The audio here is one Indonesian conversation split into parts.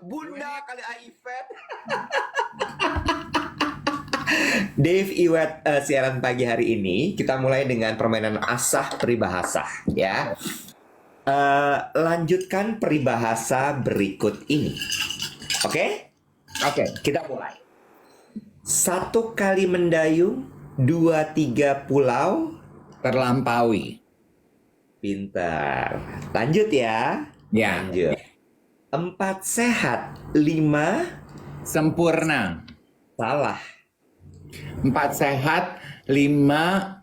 Bunda kali Ivet. Dave Iwet, siaran pagi hari ini kita mulai dengan permainan asah peribahasa ya. Lanjutkan peribahasa berikut ini. Oke? Oke, kita mulai. Satu kali mendayung, dua tiga pulau. Terlampaui. Pintar. Lanjut ya. Ya. Lanjut. 4 sehat, 5 Sempurna. salah. 4 sehat, 5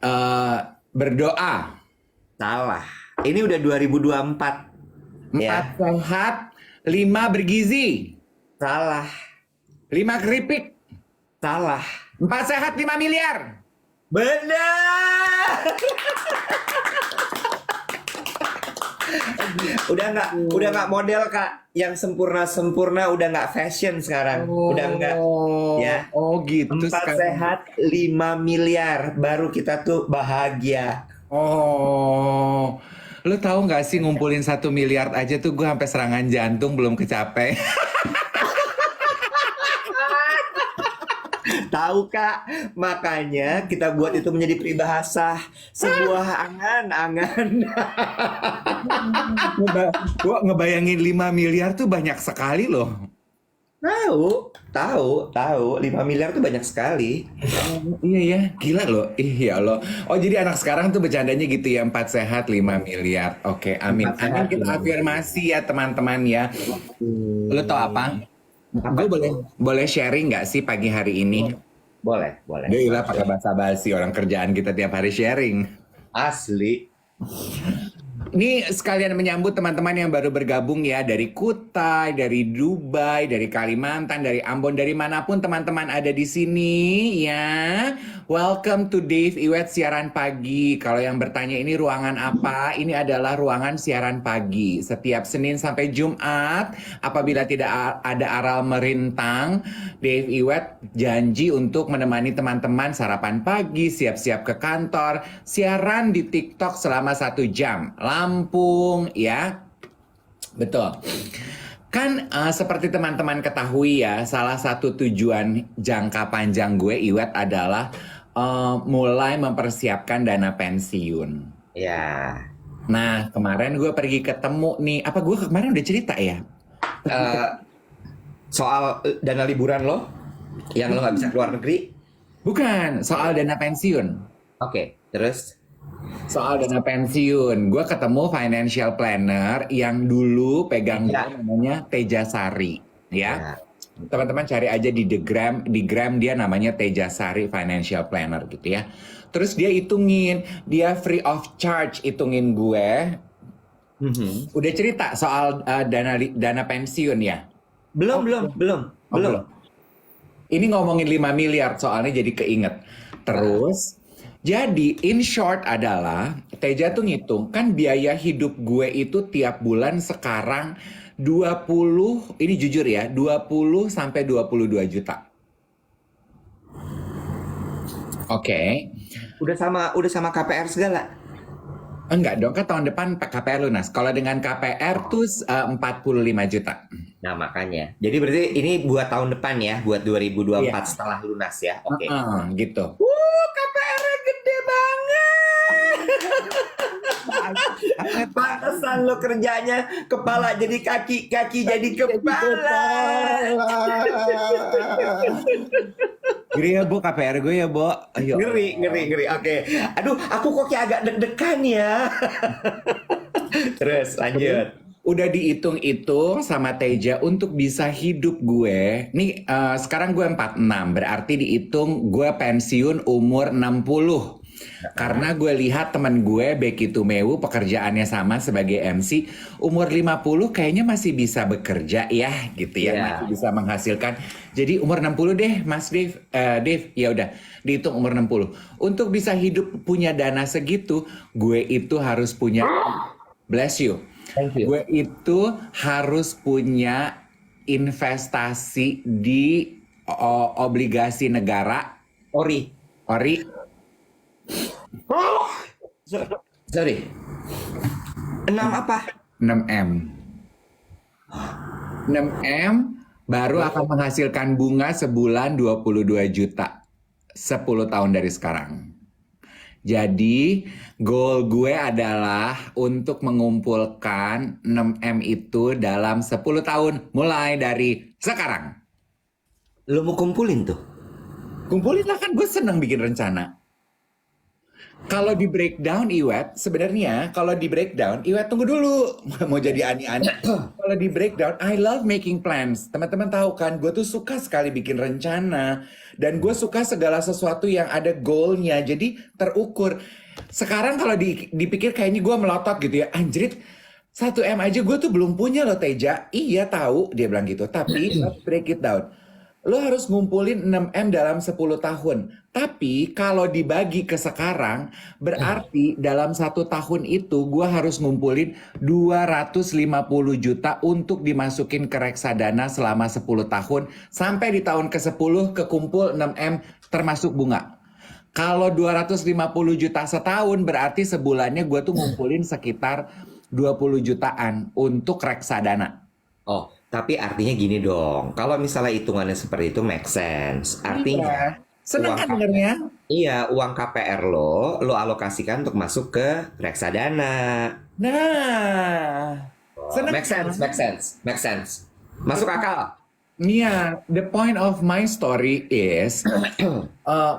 berdoa. Salah. Ini udah 2024. 4 Ya. sehat, 5 bergizi. Salah. 5 keripik. Salah. 4 sehat, 5 miliar. Benar. udah nggak model Kak, yang sempurna udah nggak fashion sekarang, udah nggak ya. Oh gitu 4 sekarang. sehat 5 miliar baru kita tuh bahagia. Oh, lu tahu nggak sih ngumpulin 1 miliar aja tuh gue sampai serangan jantung belum kecapai. Tahu Kak, makanya kita buat itu menjadi peribahasa, sebuah angan-angan. Gue ngebayangin 5 miliar tuh banyak sekali loh. Tahu, 5 miliar tuh banyak sekali. Iya ya, gila loh. Ih ya Allah. Oh jadi anak sekarang tuh bercandanya gitu ya, 4 sehat 5 miliar. Oke, amin. 4 sehat, Amin kita 5 miliar. afirmasi ya teman-teman ya. Lo tau apa? Gue boleh sharing nggak sih pagi hari ini? Boleh. Gila pakai bahasa basi, orang kerjaan kita tiap hari sharing. Asli. Ini sekalian menyambut teman-teman yang baru bergabung ya, dari Kutai, dari Dubai, dari Kalimantan, dari Ambon, dari manapun teman-teman ada di sini ya. Welcome to Dave Iwet siaran pagi. Kalau yang bertanya ini ruangan apa? Ini adalah ruangan siaran pagi. Setiap Senin sampai Jumat, apabila tidak ada aral merintang, Dave Iwet janji untuk menemani teman-teman sarapan pagi, siap-siap ke kantor, siaran di TikTok selama 1 jam. Lampung ya, betul. Kan seperti teman-teman ketahui ya, salah satu tujuan jangka panjang gue Iwet adalah mulai mempersiapkan dana pensiun. Ya. Nah kemarin gue pergi ketemu nih, apa gue kemarin udah cerita ya? Soal dana liburan lo, yang lo nggak bisa keluar negeri. Bukan, soal dana pensiun. Oke, terus? Soal dana pensiun, gue ketemu financial planner yang dulu pegang Ya. gue namanya Teja Sari, ya. Teman-teman cari aja di Gram dia namanya Teja Sari Financial Planner gitu ya. Terus dia hitungin, dia free of charge hitungin gue. Udah cerita soal dana pensiun ya? Belum. Ini ngomongin 5 miliar soalnya jadi keinget. Terus jadi in short adalah Teja tuh ngitung kan biaya hidup gue itu tiap bulan sekarang 20, ini jujur ya, 20 sampai 22 juta. Oke. Udah sama KPR segala. Enggak dong, kan tahun depan KPR lunas. Kalau dengan KPR tuh 45 juta. Nah, makanya. Jadi berarti ini buat tahun depan ya, buat 2024 Iya. setelah lunas ya. Oke. Gitu. KPR-nya gede banget. Pantesan lo kerjanya kepala jadi kaki, kaki jadi kepala. Ngeri ya, Bo, KPR gue ya, Bo. Ayo. Ngeri. Oke. Aduh, aku kok kayak agak deg-degan ya. Terus lanjut. Udah dihitung-hitung sama Teja untuk bisa hidup gue. Nih sekarang gue 46, berarti dihitung gue pensiun umur 60. Karena gue lihat teman gue Becky Tumewu pekerjaannya sama sebagai MC, umur 50 kayaknya masih bisa bekerja ya gitu ya, masih bisa menghasilkan. Jadi umur 60 deh Mas Dave, ya udah dihitung umur 60. Untuk bisa hidup punya dana segitu, gue itu harus punya, bless you. Thank you. Gue itu harus punya investasi di obligasi negara. Ori. Sorry. 6 apa? 6M. 6M baru akan menghasilkan bunga sebulan 22 juta 10 tahun dari sekarang. Jadi goal gue adalah untuk mengumpulkan 6M itu dalam 10 tahun mulai dari sekarang. Lu mau kumpulin tuh? Kumpulin lah, kan gue seneng bikin rencana. Kalau di breakdown Iwet, sebenarnya kalau di breakdown Iwet tunggu dulu. Mau jadi ani-ani. Kalau di breakdown, I love making plans. Teman-teman tahu kan, gue tuh suka sekali bikin rencana. Dan gue suka segala sesuatu yang ada goalnya. Jadi terukur. Sekarang kalau dipikir kayaknya gue melotot gitu ya. Anjrit, 1M aja gue tuh belum punya loh Teja. Iya tahu, dia bilang gitu. Tapi let's break it down. Lo harus ngumpulin 6M dalam 10 tahun. Tapi kalau dibagi ke sekarang, berarti dalam 1 tahun itu gue harus ngumpulin 250 juta untuk dimasukin ke reksadana selama 10 tahun. Sampai di tahun ke-10 kekumpul 6M termasuk bunga. Kalau 250 juta setahun berarti sebulannya gue tuh ngumpulin sekitar 20 jutaan untuk reksadana. Oh, tapi artinya gini dong. Kalau misalnya hitungannya seperti itu make sense. Artinya Iya. Seneng uang kan KPR, dengernya? iya, uang KPR lo alokasikan untuk masuk ke reksadana. Nah, seneng Make sense, kan? make sense, make sense. Masuk akal. Iya, the point of my story is,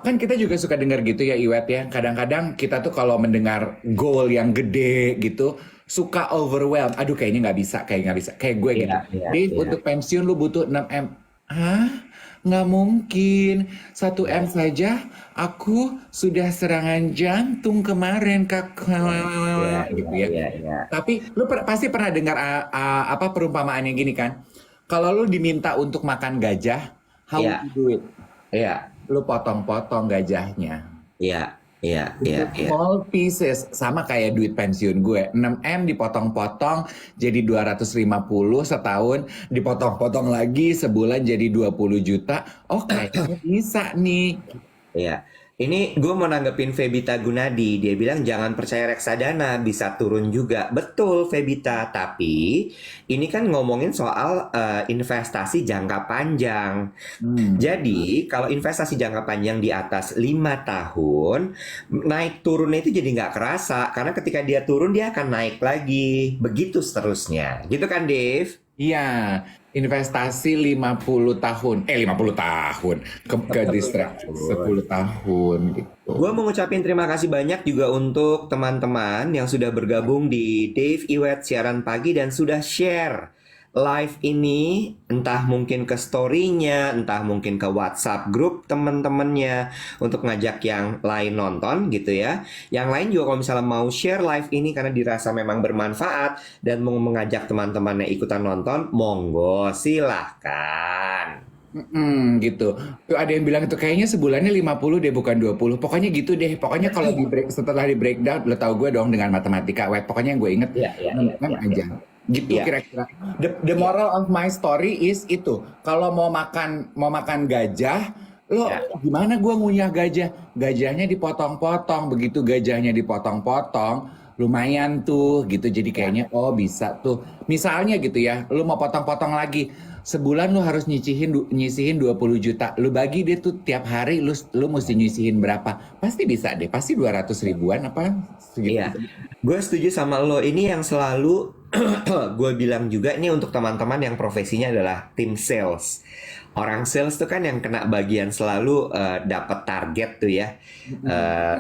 kan kita juga suka dengar gitu ya Iwet ya. Kadang-kadang kita tuh kalau mendengar goal yang gede gitu, suka overwhelmed. Aduh kayaknya nggak bisa, kayak gue gitu. Iya, iya, Dave, iya. untuk pensiun lu butuh 6M. Hah? Nggak mungkin. 1M saja, aku sudah serangan jantung kemarin, Kak. Iya, Gitu iya, ya. iya, iya. Tapi lu pasti pernah dengar apa perumpamaan yang gini kan? Kalau lu diminta untuk makan gajah, how would Iya, you do it? iya, Lu potong-potong gajahnya. iya, iya, iya, Itu iya. small pieces, sama kayak duit pensiun gue. 6M dipotong-potong jadi 250 setahun, dipotong-potong lagi sebulan jadi 20 juta. Oh, kayaknya bisa nih. Iya. Ini gue mau nanggepin Febita Gunadi. Dia bilang jangan percaya reksadana, bisa turun juga. Betul Febita, tapi ini kan ngomongin soal investasi jangka panjang. Hmm. Jadi kalau investasi jangka panjang di atas 5 tahun, naik turunnya itu jadi nggak kerasa. Karena ketika dia turun dia akan naik lagi. Begitu seterusnya. Gitu kan Dave? Iya, investasi 50 tahun. 50 tahun. Ke 10 distract tahun. 10 tahun gitu. Gue mau ngucapin terima kasih banyak juga untuk teman-teman yang sudah bergabung di Dave Iwet siaran pagi dan sudah share live ini, entah mungkin ke story-nya, entah mungkin ke WhatsApp grup teman-temannya untuk ngajak yang lain nonton gitu ya. Yang lain juga kalau misalnya mau share live ini karena dirasa memang bermanfaat dan mau mengajak teman-temannya ikutan nonton, monggo silahkan. Gitu. Tuh ada yang bilang itu kayaknya sebulannya 50 deh bukan 20. Pokoknya gitu deh. Pokoknya kalau setelah di breakdown lo tau gue dong dengan matematika web. Pokoknya yang gue inget Iya, iya, iya, 6 iya, aja. Gitu iya. kira-kira. The Iya, moral of my story is itu. Kalau mau makan gajah, lo iya. gimana gue ngunyah gajah? Gajahnya dipotong-potong. Begitu gajahnya dipotong-potong, lumayan tuh gitu. Jadi kayaknya oh bisa tuh. Misalnya gitu ya, lo mau potong-potong lagi. Sebulan lu harus nyisihin 20 juta. Lu bagi deh tuh tiap hari lu mesti nyisihin berapa? Pasti bisa deh. Pasti 200 ribuan apa segitu. Iya, gue setuju sama lo. Ini yang selalu gue bilang juga ini untuk teman-teman yang profesinya adalah tim sales. Orang sales tuh kan yang kena bagian selalu dapat target tuh ya.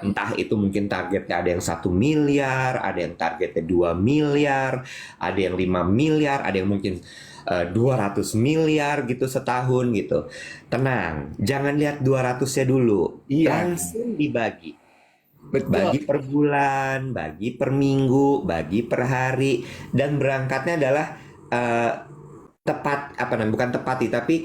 Entah itu mungkin targetnya ada yang 1 miliar, ada yang targetnya 2 miliar, ada yang 5 miliar, ada yang mungkin 200 miliar gitu setahun gitu. Tenang, jangan lihat 200-nya dulu. Iya, Langsung dibagi. betul. Bagi per bulan, bagi per minggu, bagi per hari, dan berangkatnya adalah eh, tepat apa namanya bukan tepati tapi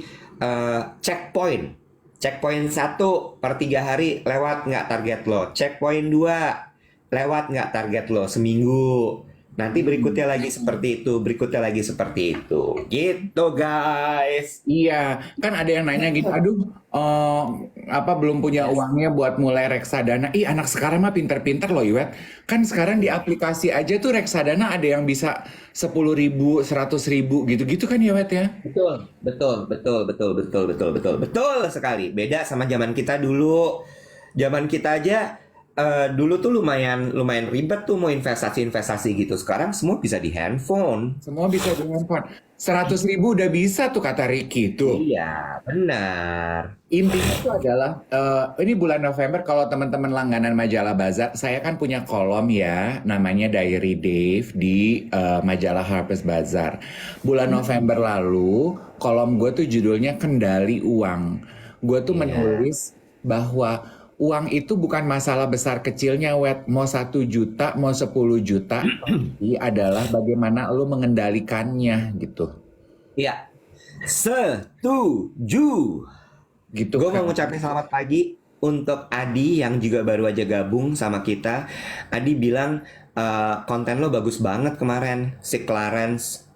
checkpoint. Checkpoint 1 per 3 hari lewat nggak target lo. Checkpoint 2 lewat nggak target lo seminggu. Nanti berikutnya lagi seperti itu, berikutnya lagi seperti itu. Gitu guys. Iya, kan ada yang nanya gitu, aduh, apa belum punya Yes. uangnya buat mulai reksadana. Ih, anak sekarang mah pinter-pinter loh, Iwet. Kan sekarang di aplikasi aja tuh reksadana ada yang bisa 10.000, 100.000 gitu-gitu kan ya, Wet ya? Betul, betul, betul, betul, betul, betul, betul, betul sekali. Beda sama zaman kita dulu. Zaman kita aja dulu tuh lumayan lumayan ribet tuh mau investasi-investasi gitu. Sekarang semua bisa di handphone. Semua bisa di handphone. 100.000 udah bisa tuh kata Ricky tuh. Iya, benar. Intinya itu adalah ini bulan November kalau teman-teman langganan majalah Bazaar, saya kan punya kolom ya namanya Diary Dave di majalah Harper's Bazaar. Bulan November lalu kolom gue tuh judulnya Kendali Uang. Gue tuh Iya. menulis bahwa uang itu bukan masalah besar kecilnya, Wet. Mau 1 juta, mau 10 juta, tapi adalah bagaimana lo mengendalikannya gitu. Iya. Setuju. Gitu Gue kan. mau ngucapin selamat pagi untuk Adi yang juga baru aja gabung sama kita. Adi bilang konten lo bagus banget kemarin, si Clarence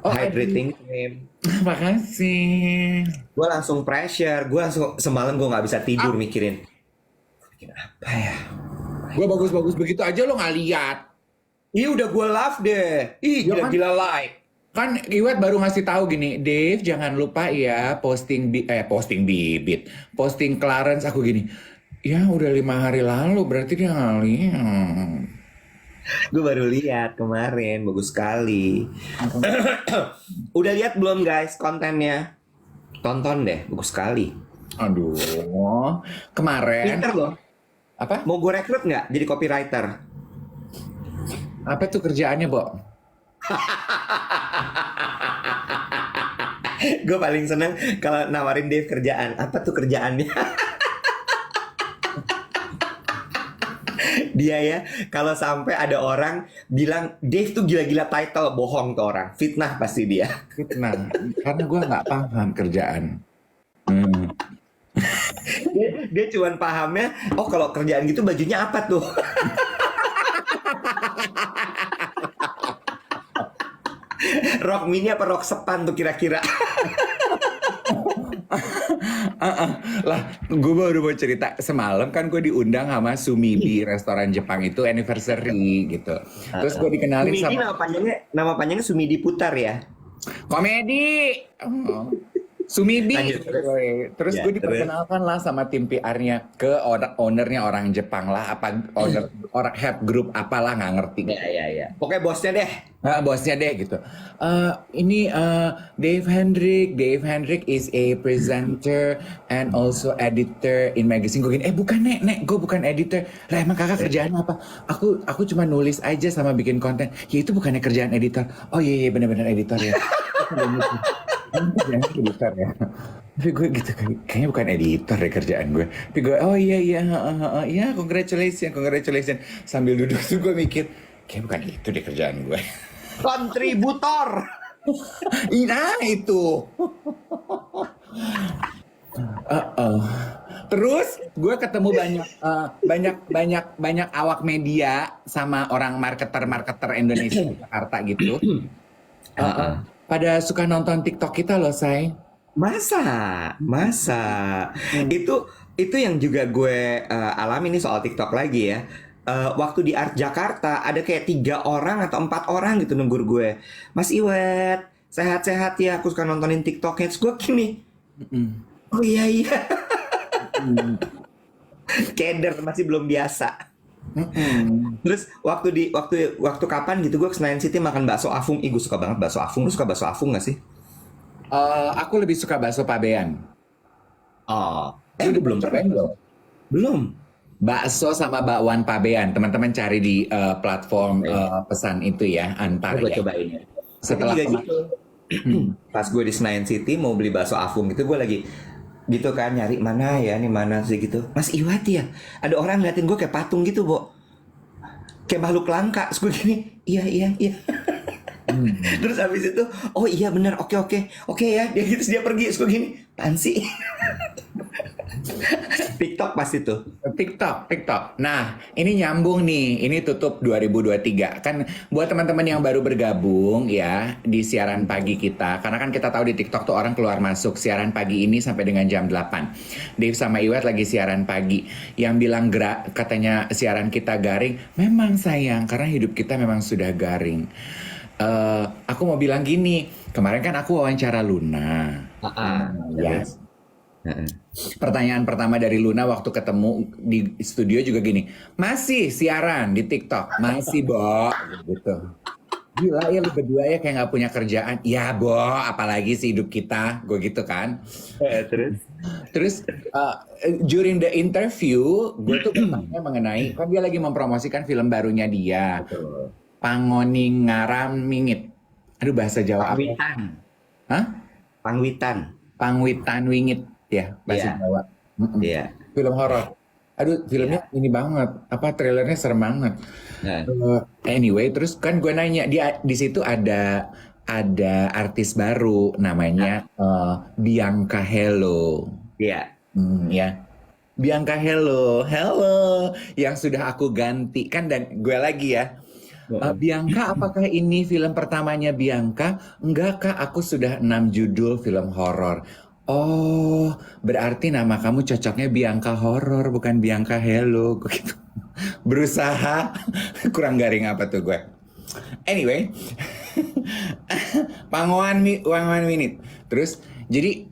Oh, hydrating cream. makasih. Gue langsung pressure, gue langsung semalam gue nggak bisa tidur mikirin, bikin apa ya? Gue bagus-bagus begitu aja lo nggak lihat. Ih udah gue love deh, ih Ya kan? gila-gila like. Kan Iwet baru ngasih tahu gini, Dave jangan lupa ya posting bibit, posting Clarence aku gini. Ya udah 5 hari lalu berarti dia nggak lihat. Gue baru lihat kemarin, bagus sekali. Udah lihat belum guys kontennya? Tonton deh, bagus sekali. Aduh, kemarin Pinter loh. apa? Mau gue rekrut nggak jadi copywriter? Apa tuh kerjaannya, Bo? Gue paling seneng kalau nawarin Dave kerjaan. Apa tuh kerjaannya? Dia ya, kalau sampai ada orang bilang Dave tuh gila-gila title, bohong tuh orang. Fitnah pasti dia. Fitnah, karena gue nggak paham kerjaan. Hmm. Dia cuman pahamnya, oh kalau kerjaan gitu bajunya apa tuh? Rok mini apa rok sepan tuh kira-kira? Lah, gue baru mau cerita semalam kan gue diundang sama Sumibi restoran Jepang itu anniversary gitu. Terus gue dikenalin Sumidi sama nama panjangnya Sumidi Putar ya. komedi. Oh. Sumibi. Lanjut terus. Terus Ya, gue terus. diperkenalkan lah sama tim PR-nya ke ownernya orang Jepang lah, apa orang head group apalah nggak ngerti. Ya. Pokoknya bosnya deh. Bosnya deh gitu. Ini Dave Hendrik. Dave Hendrik is a presenter and also editor in magazine. Gue gini, bukan nek, gue bukan editor. Lah emang kakak kerjaannya apa? Aku cuma nulis aja sama bikin konten. Ya itu bukannya kerjaan editor. Oh iya benar-benar editor ya. Kerjaan editor ya. Tapi gue gitu kayaknya bukan editor deh kerjaan gue. Tapi gue oh iya congratulations. Sambil duduk tuh gue mikir kayak bukan itu deh kerjaan gue. Kontributor. Nah itu. Terus gue ketemu banyak awak media sama orang marketer Indonesia di Jakarta gitu. Pada suka nonton TikTok kita loh, Say. Masa. Itu yang juga gue alami nih soal TikTok lagi ya. Waktu di Art Jakarta ada kayak 3 orang atau 4 orang gitu nunggu gue. Mas Iwet, sehat-sehat ya. Aku suka nontonin TikToknya. Terus gue gini. Oh iya. Keder masih belum biasa. Terus waktu kapan gitu gue ke Senayan City makan bakso Afung. Ih gue suka banget bakso Afung. Lu suka bakso Afung gak sih? Aku lebih suka bakso Pabean. Oh, Lu gue belum cobain pernah. belum? Belum. Bakso sama bakwan Pabean. Teman-teman cari di platform pesan itu ya, Antar Gue ya. cobain ya. Setelah Itu juga gitu. Pas gue di Senayan City mau beli bakso Afung gitu gue lagi gitu kan nyari mana ya nih mana sih gitu. Mas Iwat ya. Ada orang ngeliatin gue kayak patung gitu, Bo. Kayak makhluk langka. Terus gue gini, iya. Terus habis itu, oh iya bener, oke ya. Dia gitu, terus dia pergi. Terus gue gini, apaan sih? TikTok pasti tuh. TikTok. Nah, ini nyambung nih. Ini tutup 2023. Kan buat teman-teman yang baru bergabung ya di siaran pagi kita. Karena kan kita tahu di TikTok tuh orang keluar masuk siaran pagi ini sampai dengan jam 8. Dave sama Iwet lagi siaran pagi. Yang bilang katanya siaran kita garing. Memang sayang, karena hidup kita memang sudah garing. Aku mau bilang gini. Kemarin kan aku wawancara Luna. Ya. Pertanyaan pertama dari Luna waktu ketemu di studio juga gini, masih siaran di TikTok? Masih, Bo. Gitu. Gila ya lu berdua ya kayak nggak punya kerjaan. Ya, Bo, apalagi sih hidup kita. Gue gitu kan. Terus during the interview, gue tuh bertanya mengenai, kan dia lagi mempromosikan film barunya dia. Pangoning Ngaram Mingit. Aduh, bahasa Jawa apa? Pangwitan. Hah? Pangwitan Wingit. Ya, bahasa Iya. Jawa. Iya. Film horor. Aduh, filmnya ini banget. Apa trailernya serem banget. Anyway, terus kan gue nanya dia di situ ada artis baru namanya Bianca Hello. Iya. Ya. Bianca Hello, yang sudah aku ganti kan dan gue lagi ya. Bianca, apakah ini film pertamanya Bianca? Enggak, Kak, aku sudah 6 judul film horor. Oh, berarti nama kamu cocoknya Bianca Horor, bukan Bianca Hello. Gue gitu. Berusaha. Kurang garing apa tuh gue. Anyway. Pangoan Winit. Terus, jadi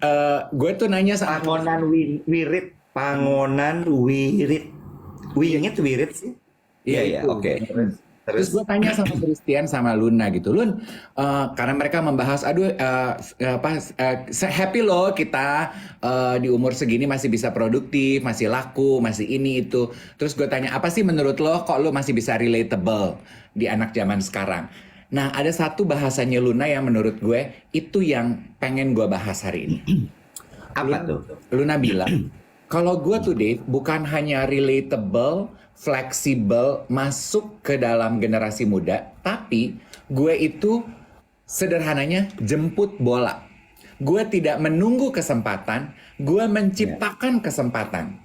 gue tuh nanya sama... Pangonan Wirit. Wirit sih? Iya, oke. Terus gue tanya sama Christian sama Luna gitu, Lun, karena mereka membahas, happy loh kita di umur segini masih bisa produktif, masih laku, masih ini itu. Terus gue tanya, apa sih menurut lo kok lo masih bisa relatable di anak zaman sekarang? Nah, ada satu bahasanya Luna yang menurut gue itu yang pengen gue bahas hari ini. Apa tuh? Luna bilang, kalau gue tuh Dave bukan hanya relatable, fleksibel, masuk ke dalam generasi muda, tapi gue itu sederhananya jemput bola. Gue tidak menunggu kesempatan, gue menciptakan kesempatan.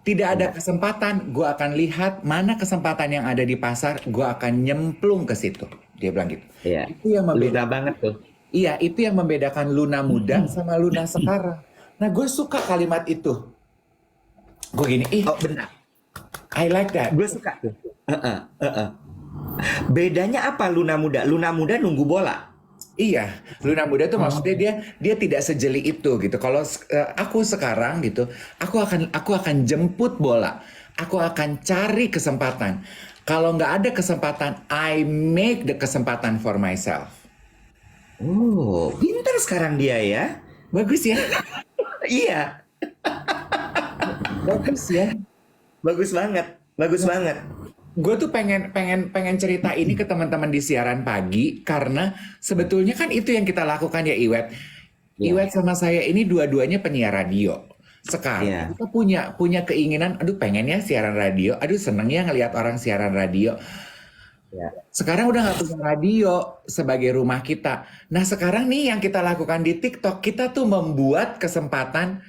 Tidak ada kesempatan, gue akan lihat mana kesempatan yang ada di pasar, gue akan nyemplung ke situ. Dia bilang gitu. Iya. Itu yang Luna banget tuh. Iya, itu yang membedakan Luna muda sama Luna sekarang. Nah, gue suka kalimat itu. Gue gini, benar. I like that. Gue suka tuh. Bedanya apa Luna muda? Luna muda nunggu bola. Iya, Luna muda tuh maksudnya dia tidak sejeli itu gitu. Kalau aku sekarang gitu, aku akan jemput bola. Aku akan cari kesempatan. Kalau nggak ada kesempatan, I make the kesempatan for myself. Oh, pintar sekarang dia ya. Bagus ya? Iya, Bagus ya? bagus banget. Bagus banget. Gue tuh pengen cerita ini ke teman-teman di siaran pagi karena sebetulnya kan itu yang kita lakukan ya Iwet. Iwet sama saya ini dua-duanya penyiar radio. Sekarang kita punya keinginan, aduh pengen ya siaran radio, aduh seneng ya ngelihat orang siaran radio. Sekarang udah nggak punya radio sebagai rumah kita. Nah sekarang nih yang kita lakukan di TikTok, kita tuh membuat kesempatan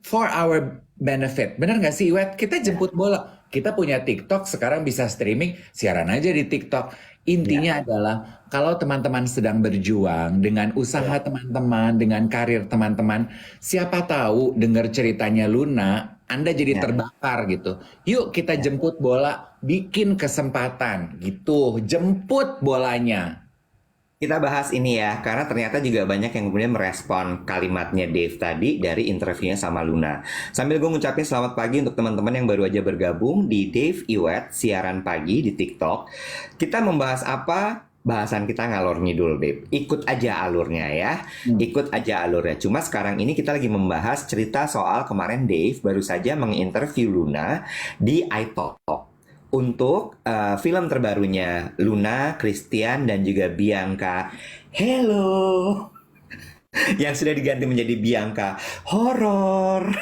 for our benefit. Benar nggak sih Iwet? Kita jemput bola. Kita punya TikTok, sekarang bisa streaming, siaran aja di TikTok. Intinya adalah kalau teman-teman sedang berjuang dengan usaha teman-teman, dengan karir teman-teman, siapa tahu dengar ceritanya Luna, Anda jadi terbakar gitu. Yuk kita jemput bola, bikin kesempatan gitu. Jemput bolanya. Kita bahas ini ya, karena ternyata juga banyak yang kemudian merespon kalimatnya Dave tadi dari interviewnya sama Luna. Sambil gue ngucapin selamat pagi untuk teman-teman yang baru aja bergabung di Dave Iwet siaran pagi di TikTok. Kita membahas apa? Bahasan kita ngalor ngidul, Dave. Ikut aja alurnya ya. Ikut aja alurnya. Cuma sekarang ini kita lagi membahas cerita soal kemarin Dave baru saja menginterview Luna di iTalk. Untuk film terbarunya Luna, Christian, dan juga Bianca Hello yang sudah diganti menjadi Bianca Horor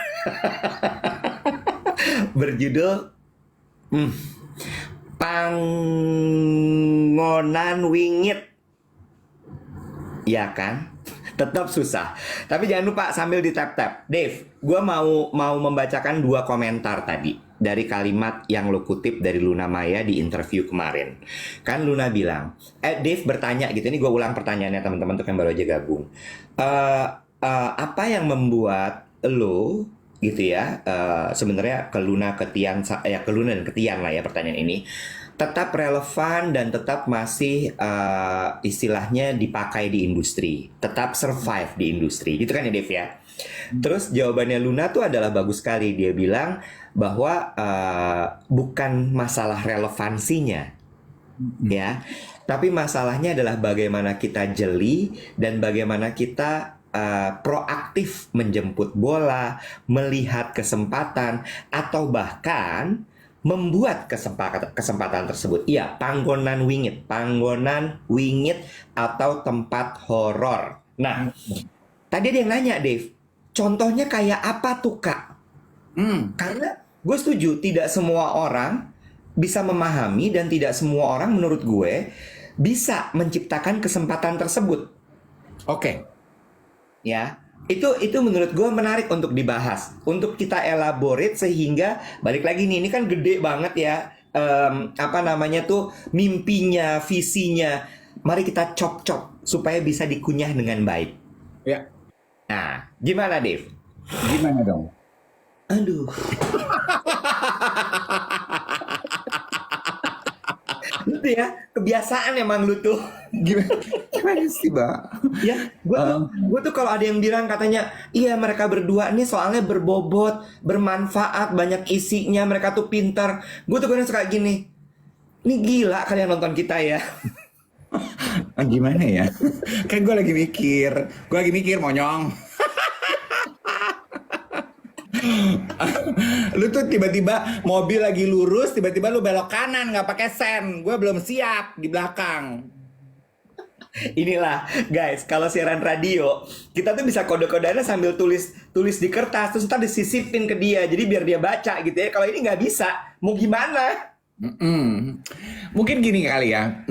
berjudul Pangonan Wingit. Ya kan? Tetap susah. Tapi jangan lupa sambil di tap-tap. Dave, gue mau membacakan 2 komentar tadi dari kalimat yang lo kutip dari Luna Maya di interview kemarin. Kan Luna bilang, Dave bertanya gitu. Ini gue ulang pertanyaannya teman-teman untuk yang baru aja gabung. Apa yang membuat lo gitu ya, sebenarnya ke Luna, ke Tian, ya ke Luna dan ke Tian lah ya pertanyaan ini, tetap relevan dan tetap masih istilahnya dipakai di industri, tetap survive di industri, gitu kan ya Dev ya. Terus jawabannya Luna tuh adalah bagus sekali, dia bilang bahwa bukan masalah relevansinya ya, tapi masalahnya adalah bagaimana kita jeli dan bagaimana kita proaktif menjemput bola, melihat kesempatan, atau bahkan membuat kesempatan tersebut. Iya, panggonan wingit atau tempat horor. Nah, tadi ada yang nanya, Dave, contohnya kayak apa tuh, Kak? Karena gue setuju, tidak semua orang bisa memahami dan tidak semua orang menurut gue bisa menciptakan kesempatan tersebut. Oke. Ya, itu menurut gue menarik untuk dibahas, untuk kita elaborate sehingga balik lagi nih, ini kan gede banget ya, apa namanya tuh, mimpinya, visinya. Mari kita cop-cop supaya bisa dikunyah dengan baik. Ya. Nah, gimana Dave? Gimana dong? Aduh. Itu ya, kebiasaan emang lu tuh. Gimana sih, Mbak? Ya, gue tuh kalau ada yang bilang katanya, iya mereka berdua nih soalnya berbobot, bermanfaat, banyak isinya, mereka tuh pintar. Gue tuh kadang suka gini, ini gila kalian nonton kita ya. Gimana ya? Kan gue lagi mikir, monyong. Lu tuh tiba-tiba mobil lagi lurus, tiba-tiba lu belok kanan nggak pakai sen. Gue belum siap di belakang. Inilah guys, kalau siaran radio kita tuh bisa kode-kodeannya sambil tulis di kertas, terus ntar disisipin ke dia, jadi biar dia baca gitu ya. Kalau ini nggak bisa, mau gimana? Mungkin gini kali ya.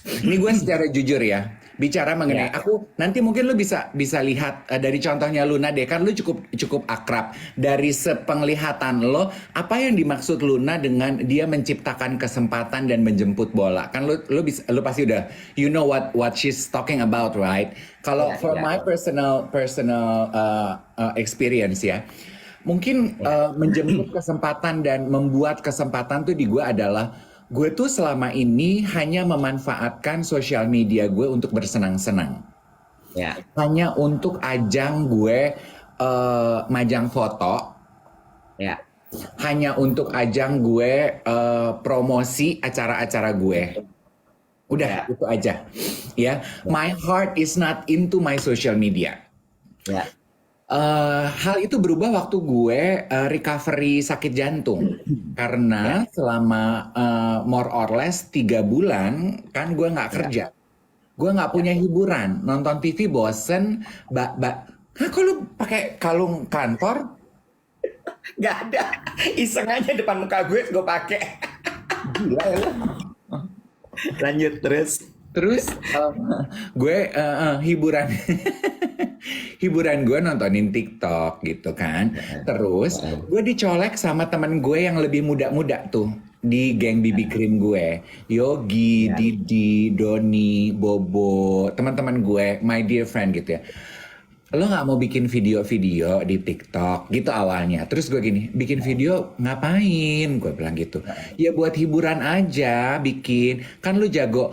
Ini gue secara jujur ya bicara mengenai Ya. aku, nanti mungkin lu bisa lihat dari contohnya Luna deh, kan lu cukup akrab. Dari sepenglihatan lo, apa yang dimaksud Luna dengan dia menciptakan kesempatan dan menjemput bola? Kan lu pasti udah you know what she's talking about, right? Kalau Ya, for ya. my personal experience ya, mungkin menjemput kesempatan dan membuat kesempatan tuh di gue adalah gue tuh selama ini hanya memanfaatkan sosial media gue untuk bersenang-senang. Ya. Hanya untuk ajang gue majang foto. Ya. Hanya untuk ajang gue promosi acara-acara gue. Udah, itu aja. Ya, my heart is not into my social media. Ya. Hal itu berubah waktu gue recovery sakit jantung. Karena selama more or less 3 bulan kan gue nggak kerja. Gue nggak punya hiburan. Nonton TV bosen. Kok lu pakai kalung kantor? Nggak ada, iseng aja depan muka gue pakai. Gila ya lu. Lanjut terus. Terus gue hiburan hiburan gue nontonin TikTok gitu kan. Terus gue dicolek sama temen gue yang lebih muda-muda tuh di geng BB Cream gue. Yogi, Didi, Doni, Bobo, teman-teman gue, my dear friend gitu ya. Lo nggak mau bikin video-video di TikTok gitu awalnya. Terus gue gini, bikin video ngapain? Gue bilang gitu. Ya buat hiburan aja bikin. Kan lu jago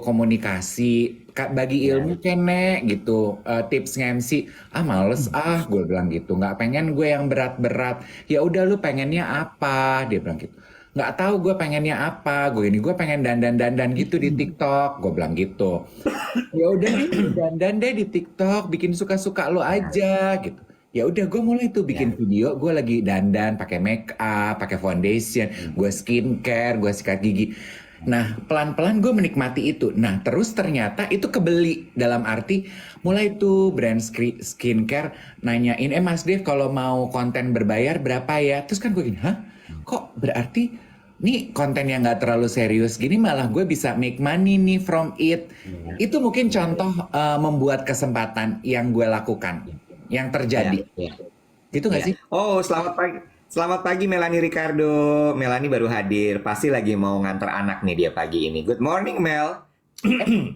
komunikasi, bagi ilmu kene gitu. Tips nge-MC. Males gue bilang gitu. Nggak pengen gue yang berat-berat. Ya udah lu pengennya apa? Dia bilang gitu. Nggak tahu gue pengennya apa. Gue pengen dandan gitu di TikTok. Gue bilang gitu. Ya udah nih dandan deh di TikTok, bikin suka-suka lo aja gitu. Ya udah gue mulai tuh bikin video, gue lagi dandan, pakai make up, pakai foundation, gue skincare, gue sikat gigi. Nah pelan-pelan gue menikmati itu. Nah terus ternyata itu kebeli, dalam arti mulai tuh brand skincare nanyain, Mas Dev kalau mau konten berbayar berapa ya? Terus kan gue gini, hah? Kok berarti nih konten yang nggak terlalu serius gini malah gue bisa make money nih from it. Itu mungkin contoh membuat kesempatan yang gue lakukan, yang Ya, terjadi. ya, Gitu nggak ya. sih? Oh, selamat pagi. Selamat pagi Melanie Ricardo. Melanie baru hadir. Pasti lagi mau nganter anak nih dia pagi ini. Good morning, Mel.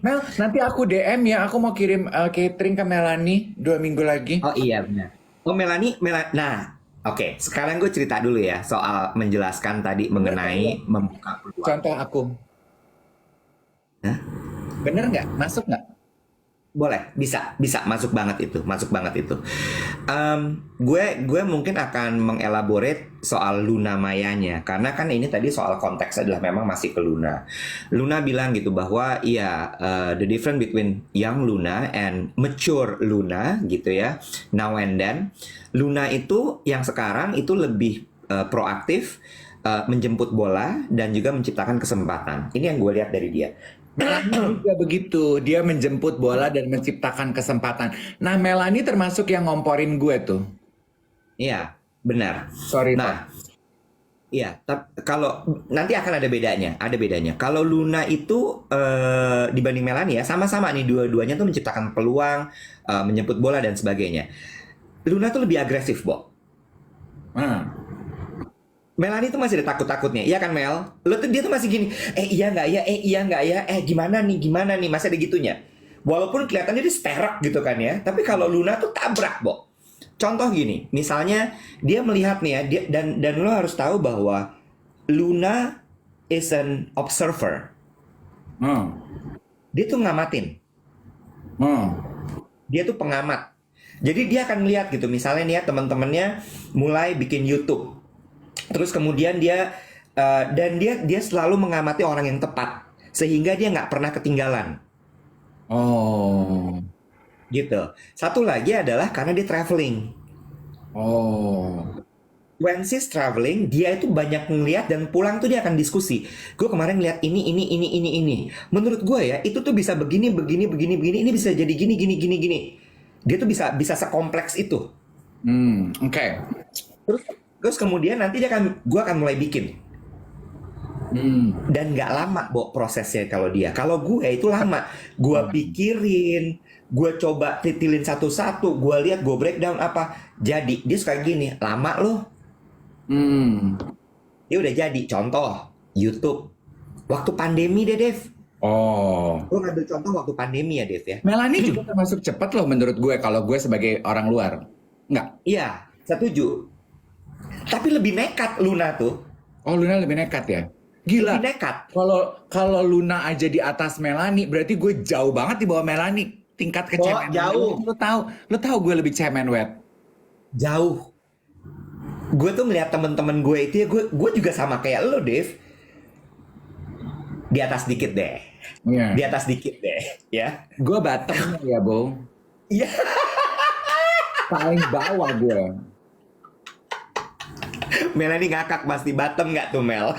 Mel, nanti aku DM ya, aku mau kirim catering ke Melanie 2 minggu lagi. Oh iya benar. Oh Nah, oke. Sekarang gue cerita dulu ya soal menjelaskan tadi mengenai membuka peluang. Contoh aku, Hah? bener nggak? Masuk nggak? Boleh, bisa masuk banget itu. Gue mungkin akan mengelaborate soal Luna Mayanya, karena kan ini tadi soal konteks adalah memang masih ke Luna. Luna bilang gitu bahwa iya, the difference between young Luna and mature Luna gitu ya. Now and then, Luna itu yang sekarang itu lebih proaktif, menjemput bola dan juga menciptakan kesempatan. Ini yang gue lihat dari dia. Melanie juga begitu, dia menjemput bola dan menciptakan kesempatan. Nah, Melanie termasuk yang ngomporin gue tuh. Iya, benar. Sorry, Pak. Nah, iya, kalau nanti akan ada bedanya. Kalau Luna itu dibanding Melanie ya, sama-sama nih dua-duanya tuh menciptakan peluang, menjemput bola dan sebagainya. Luna tuh lebih agresif, Bo. Hmm. Melanie tuh masih ada takut-takutnya, iya kan Mel? Dia tuh masih gini, iya nggak ya, iya nggak ya, gimana nih, masih ada gitunya. Walaupun kelihatannya dia seterak gitu kan ya, tapi kalau Luna tuh tabrak, Bo. Contoh gini, misalnya dia melihat nih ya, dan lo harus tahu bahwa Luna is an observer. Hmm. Dia tuh ngamatin, Hmm. dia tuh pengamat. Jadi dia akan lihat gitu, misalnya nih ya teman-temannya mulai bikin YouTube. Terus kemudian dia selalu mengamati orang yang tepat sehingga dia nggak pernah ketinggalan Oh. gitu. Satu lagi adalah karena dia traveling. Oh. When she's traveling, dia itu banyak ngeliat dan pulang tuh dia akan diskusi. Gue kemarin lihat ini. Menurut gue ya itu tuh bisa begini. Ini bisa jadi gini. Dia tuh bisa sekompleks itu. Oke. Terus kemudian nanti gue akan mulai bikin. Dan nggak lama, Bo, prosesnya kalau dia. Kalau gue itu lama. Gue pikirin, gue coba titilin satu-satu, gue lihat, gue breakdown apa. Jadi, dia suka gini, lama loh. Dia udah jadi. Contoh, YouTube. Waktu pandemi deh, Dev. Oh. Gue ngambil contoh waktu pandemi ya, Dev ya. Melanie juga termasuk cepat loh menurut gue kalau gue sebagai orang luar. Enggak. Iya, setuju. Tapi lebih nekat Luna tuh. Oh, Luna lebih nekat ya? Gila. Lebih nekat. Kalau Luna aja di atas Melanie, berarti gue jauh banget di bawah Melanie. Tingkat kecemen. Jauh. Lu tahu gue lebih cemen wet. Jauh. Gue tuh melihat temen-temen gue itu ya, gue juga sama kayak lo, Dev. Di atas dikit deh. Iya. Di atas dikit deh, ya. Gue bottomnya ya, Bo. Iya. Paling bawah gue. Melanie ngakak pasti bottom nggak tuh Mel?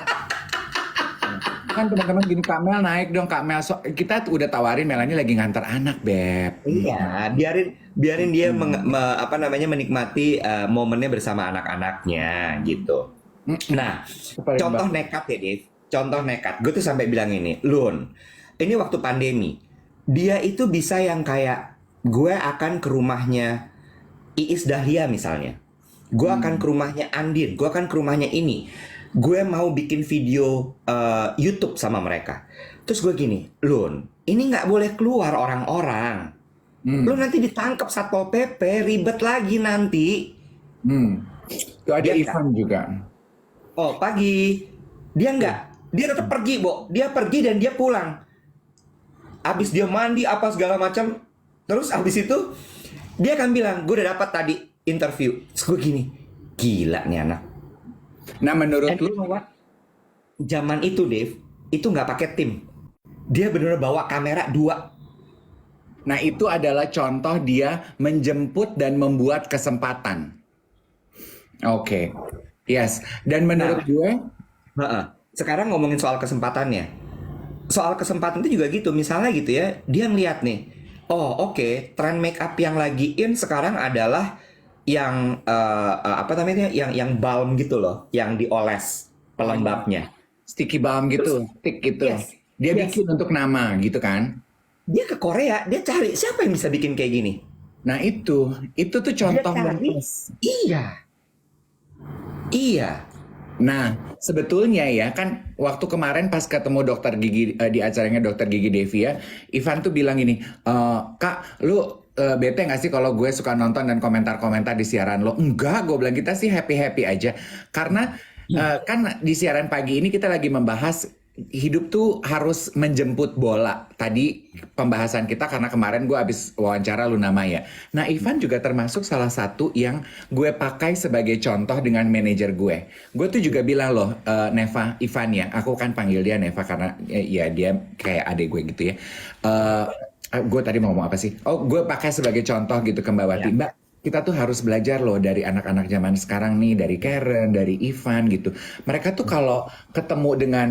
Kan teman-teman gini, Kak Mel naik dong, Kak Mel. Kita udah tawarin Melanie lagi ngantar anak, Beb. Iya, biarin dia menikmati momennya bersama anak-anaknya gitu. Nah, contoh nekat ya, Dev. Contoh nekat. Gue tuh sampai bilang ini, Lun, ini waktu pandemi, dia itu bisa yang kayak gue akan ke rumahnya Iis Dahlia misalnya. Gue akan ke rumahnya Andin, gue akan ke rumahnya ini. Gue mau bikin video YouTube sama mereka. Terus gue gini, Lun, ini nggak boleh keluar orang-orang. Lu nanti ditangkap Satpol PP, ribet lagi nanti. Itu ada event juga. Oh, pagi. Dia dia tetap pergi, Bo. Dia pergi dan dia pulang. Abis dia mandi apa segala macam. Terus abis itu dia akan bilang, gue udah dapat tadi interview. Terus gue gini, gila nih anak. Nah, menurut lu, zaman itu, Dave, itu nggak pakai tim. Dia benar-benar bawa kamera 2. Nah, itu adalah contoh dia menjemput dan membuat kesempatan. Oke. Yes. Dan menurut gue, sekarang ngomongin soal kesempatannya. Soal kesempatan itu juga gitu. Misalnya gitu ya, dia ngeliat nih, oh oke, tren make up yang lagi in sekarang adalah yang yang balm gitu loh, yang dioles pelembabnya. Sticky bomb Terus, gitu, stick gitu. yes, Dia yes. bikin untuk nama gitu kan. Dia ke Korea, dia cari siapa yang bisa bikin kayak gini. Nah itu tuh Dia contoh yang cari, pas. iya, iya, Nah, sebetulnya ya kan waktu kemarin pas ketemu dokter gigi di acaranya dokter gigi Devia, Ivan tuh bilang ini, Kak, lu bete nggak sih kalau gue suka nonton dan komentar-komentar di siaran lo? Enggak, gue bilang kita sih happy-happy aja. Karena kan di siaran pagi ini kita lagi membahas hidup tuh harus menjemput bola. Tadi pembahasan kita karena kemarin gue habis wawancara Luna Maya. Nah, Ivan juga termasuk salah satu yang gue pakai sebagai contoh dengan manajer gue. Gue tuh juga bilang loh, Neva, Ivan ya, aku kan panggil dia Neva karena ya dia kayak adik gue gitu ya. Gue tadi mau ngomong apa sih? Oh, gue pakai sebagai contoh gitu ke Mbak Wati. iya. Mbak, kita tuh harus belajar loh dari anak-anak zaman sekarang nih, dari Karen, dari Ivan gitu. Mereka tuh kalau ketemu dengan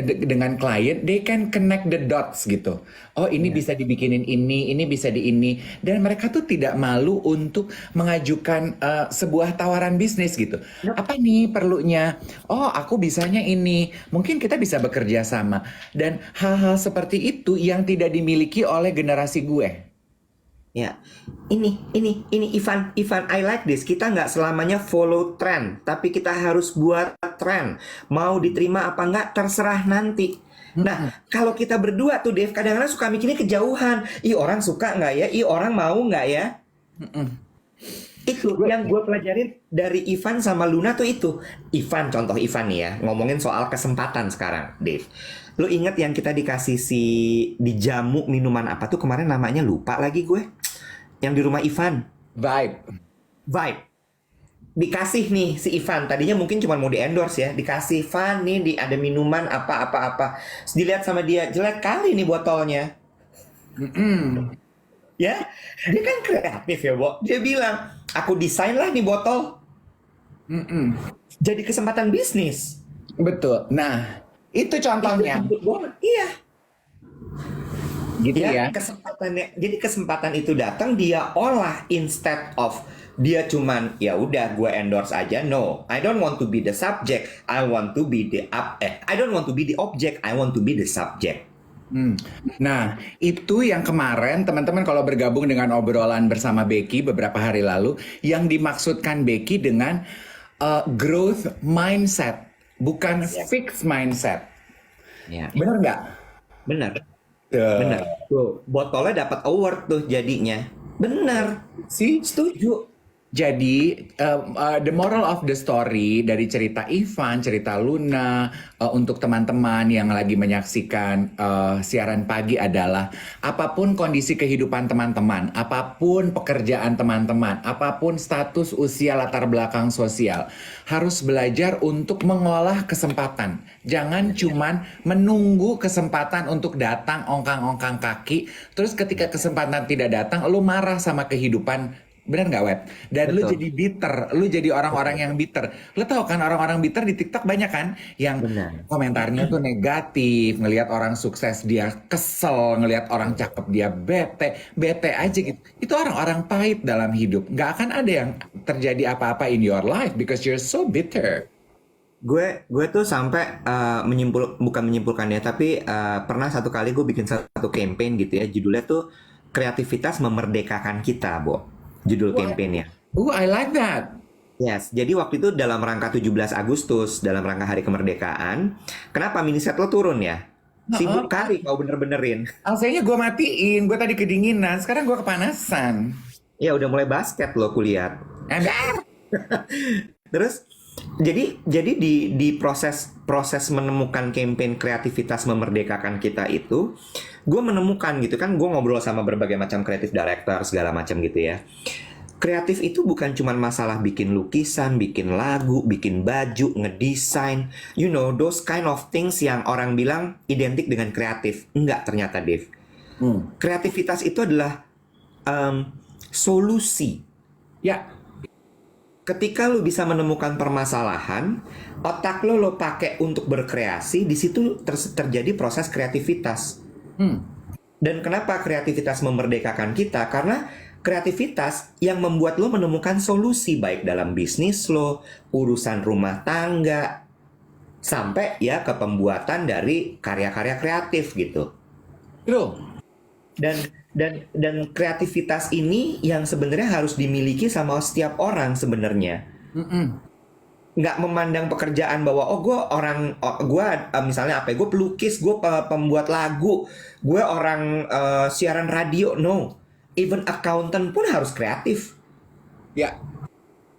dengan klien, they can connect the dots gitu. Oh, ini Iya. bisa dibikinin ini bisa di ini. Dan mereka tuh tidak malu untuk mengajukan sebuah tawaran bisnis gitu. Yap. Apa nih perlunya? Oh, aku bisanya ini. Mungkin kita bisa bekerja sama. Dan hal-hal seperti itu yang tidak dimiliki oleh generasi gue. Ya, ini Ivan, I like this. Kita nggak selamanya follow trend, tapi kita harus buat trend. Mau diterima apa nggak, terserah nanti. Nah, kalau kita berdua tuh, Dev, kadang-kadang suka mikirnya kejauhan. Ih, orang suka nggak ya? Ih, orang mau nggak ya? Itu yang gue pelajarin dari Ivan sama Luna tuh itu. Ivan, contoh Ivan nih ya, ngomongin soal kesempatan sekarang, Dev. Lu inget yang kita dikasih dijamu minuman apa tuh kemarin namanya lupa lagi gue. Yang di rumah Ivan. Vibe. Vibe. Dikasih nih si Ivan. Tadinya mungkin cuma mau di-endorse ya. Dikasih Ivan nih ada minuman apa-apa-apa. Terus dilihat sama dia, jelek kali nih botolnya. Ya, dia kan kreatif ya, Bo. Dia bilang, aku desain lah nih botol. Jadi kesempatan bisnis. Betul. Nah, itu Itu contohnya. jemput bola. Iya. Gitu Ya, ya. kesempatannya. Jadi kesempatan itu datang dia olah instead of dia cuman ya udah gue endorse aja. No, I don't want to be the subject. I want to be I don't want to be the object. I want to be the subject. Nah, itu yang kemarin teman-teman kalau bergabung dengan obrolan bersama Becky beberapa hari lalu, yang dimaksudkan Becky dengan growth mindset, bukan Ya. fixed mindset. Ya, Benar nggak? benar. Benar. Tuh, botolnya dapat award tuh jadinya. Benar. Sih, Setuju. jadi the moral of the story dari cerita Ivan, cerita Luna, untuk teman-teman yang lagi menyaksikan siaran pagi adalah apapun kondisi kehidupan teman-teman, apapun pekerjaan teman-teman, apapun status usia latar belakang sosial, harus belajar untuk mengolah kesempatan. Jangan cuman menunggu kesempatan untuk datang ongkang-ongkang kaki, terus ketika kesempatan tidak datang, lu marah sama kehidupan. Benar nggak, Web? Dan lu Betul. jadi bitter, lu jadi orang-orang yang bitter. Lu tahu kan orang-orang bitter di TikTok banyak kan yang Benar. komentarnya tuh negatif, ngelihat orang sukses dia kesel, ngelihat orang cakep dia bete, bete aja gitu. Itu orang-orang pahit dalam hidup. Nggak akan ada yang terjadi apa-apa in your life because you're so bitter. Gue tuh sampai bukan menyimpulkan ya, tapi pernah satu kali gue bikin satu campaign gitu ya, judulnya tuh kreativitas memerdekakan kita, Bo. Judul campaignnya. I like that. Yes, jadi waktu itu dalam rangka 17 Agustus, dalam rangka Hari Kemerdekaan, kenapa miniset lo turun ya? Sibuk kali kau bener-benerin. AC-nya gue matiin, gue tadi kedinginan, sekarang gue kepanasan. Ya udah mulai basket lo kulihat. Ember. Terus jadi di proses menemukan campaign kreativitas memerdekakan kita itu, gue menemukan gitu kan, gue ngobrol sama berbagai macam kreatif director segala macam gitu ya. Kreatif itu bukan cuma masalah bikin lukisan, bikin lagu, bikin baju, ngedesain, you know, those kind of things yang orang bilang identik dengan kreatif. Enggak ternyata, Dave. Kreativitas itu adalah solusi. Ya, Ketika lu bisa menemukan permasalahan, otak lo pakai untuk berkreasi, di situ terjadi proses kreativitas. Dan kenapa kreativitas memerdekakan kita? Karena kreativitas yang membuat lo menemukan solusi baik dalam bisnis lo, urusan rumah tangga, sampai ya ke pembuatan dari karya-karya kreatif gitu. True. Dan kreativitas ini yang sebenarnya harus dimiliki sama setiap orang sebenarnya. Mm-mm. Nggak memandang pekerjaan bahwa gue misalnya apa ya, gue pelukis, gue pembuat lagu, gue orang siaran radio. No, even accountant pun harus kreatif Ya,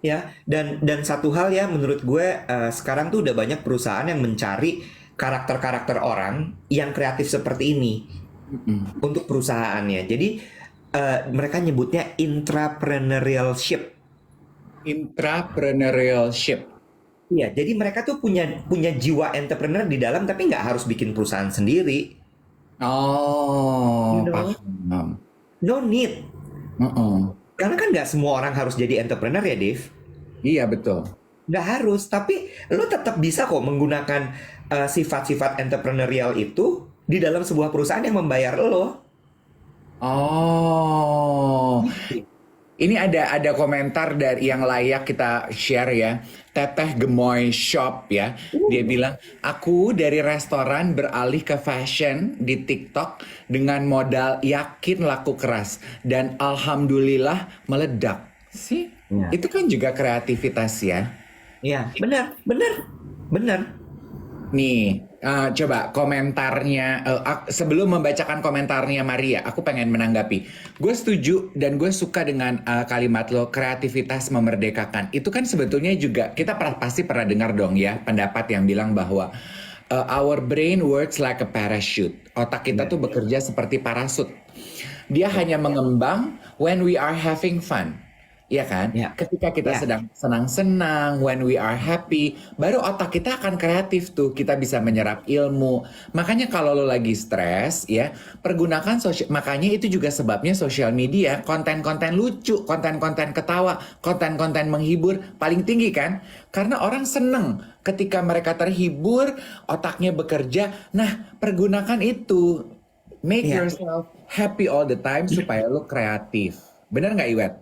ya. Dan satu hal ya, menurut gue sekarang tuh udah banyak perusahaan yang mencari karakter-karakter orang yang kreatif seperti ini mm-mm. untuk perusahaannya. Jadi mereka nyebutnya intrapreneurialship. Entrepreneurship. Iya, jadi mereka tuh punya jiwa entrepreneur di dalam, tapi nggak harus bikin perusahaan sendiri. You Oh, know, paham. no need. Mm-mm. Karena kan nggak semua orang harus jadi entrepreneur ya, Dave. Iya, betul. Nggak harus, tapi lo tetap bisa kok menggunakan sifat-sifat entrepreneurial itu di dalam sebuah perusahaan yang membayar lo. Oh, ini ada komentar dari yang layak kita share ya. Teteh Gemoy Shop ya. Dia bilang, aku dari restoran beralih ke fashion di TikTok dengan modal yakin laku keras. Dan alhamdulillah meledak. Sih, Ya. itu kan juga kreativitas ya. Iya, benar, benar, benar. Nih, coba komentarnya. Sebelum membacakan komentarnya Maria, aku pengen menanggapi. Gue setuju dan gue suka dengan kalimat lo, kreativitas memerdekakan. Itu kan sebetulnya juga, kita pasti pernah dengar dong ya, pendapat yang bilang bahwa our brain works like a parachute. Otak kita tuh bekerja seperti parasut. Dia hanya mengembang when we are having fun. Iya kan? Ya, Ketika kita ya, sedang senang-senang, when we are happy, baru otak kita akan kreatif tuh. Kita bisa menyerap ilmu. Makanya kalau lo lagi stres, ya, pergunakan sosial. Makanya itu juga sebabnya sosial media, konten-konten lucu, konten-konten ketawa, konten-konten menghibur paling tinggi kan? Karena orang seneng ketika mereka terhibur, otaknya bekerja. Nah, pergunakan itu. Make ya. yourself happy all the time supaya lo kreatif. Bener nggak, Iwet?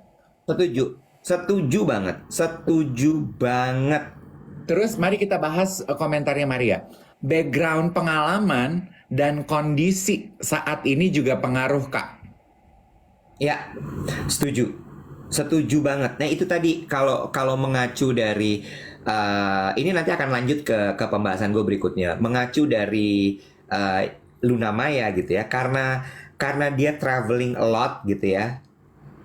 Setuju, setuju banget, setuju banget. Terus mari kita bahas komentarnya Maria. Background pengalaman dan kondisi saat ini juga pengaruh, Kak. Ya, setuju. Setuju banget. Nah, itu tadi kalau kalau mengacu dari ini nanti akan lanjut ke pembahasan gue berikutnya. Mengacu dari Luna Maya gitu ya. Karena dia traveling a lot gitu ya.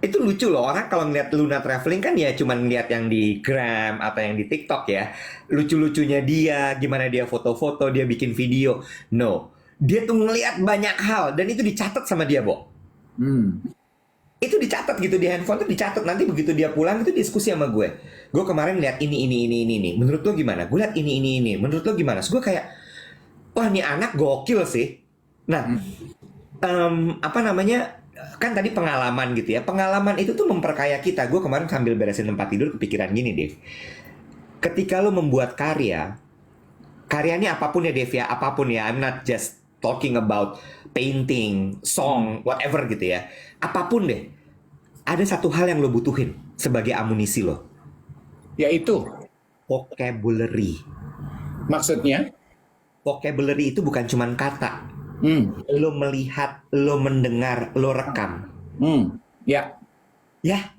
Itu lucu loh, orang kalau ngeliat Luna traveling kan ya cuman ngeliat yang di Gram atau yang di TikTok ya. Lucu-lucunya dia, gimana dia foto-foto, dia bikin video. No, dia tuh ngeliat banyak hal dan itu dicatat sama dia, Bo. Hmm. Itu dicatat gitu di handphone tuh dicatat. Nanti begitu dia pulang itu diskusi sama gue. Gue kemarin lihat ini. Menurut lo gimana? Gue lihat ini. Menurut lo gimana? Terus gue kayak, wah ini anak gokil sih. Nah, apa namanya? Kan tadi pengalaman gitu ya. Pengalaman itu tuh memperkaya kita. Gue kemarin sambil beresin tempat tidur kepikiran gini, Dev. Ketika lo membuat karya ini apapun ya, Dev ya, apapun ya. I'm not just talking about painting, song, whatever gitu ya. Apapun deh. Ada satu hal yang lo butuhin sebagai amunisi lo. Yaitu, Vocabulary. maksudnya? Vocabulary itu bukan cuman kata. Hmm. Lo melihat, lo mendengar, lo rekam. Ya. Ya,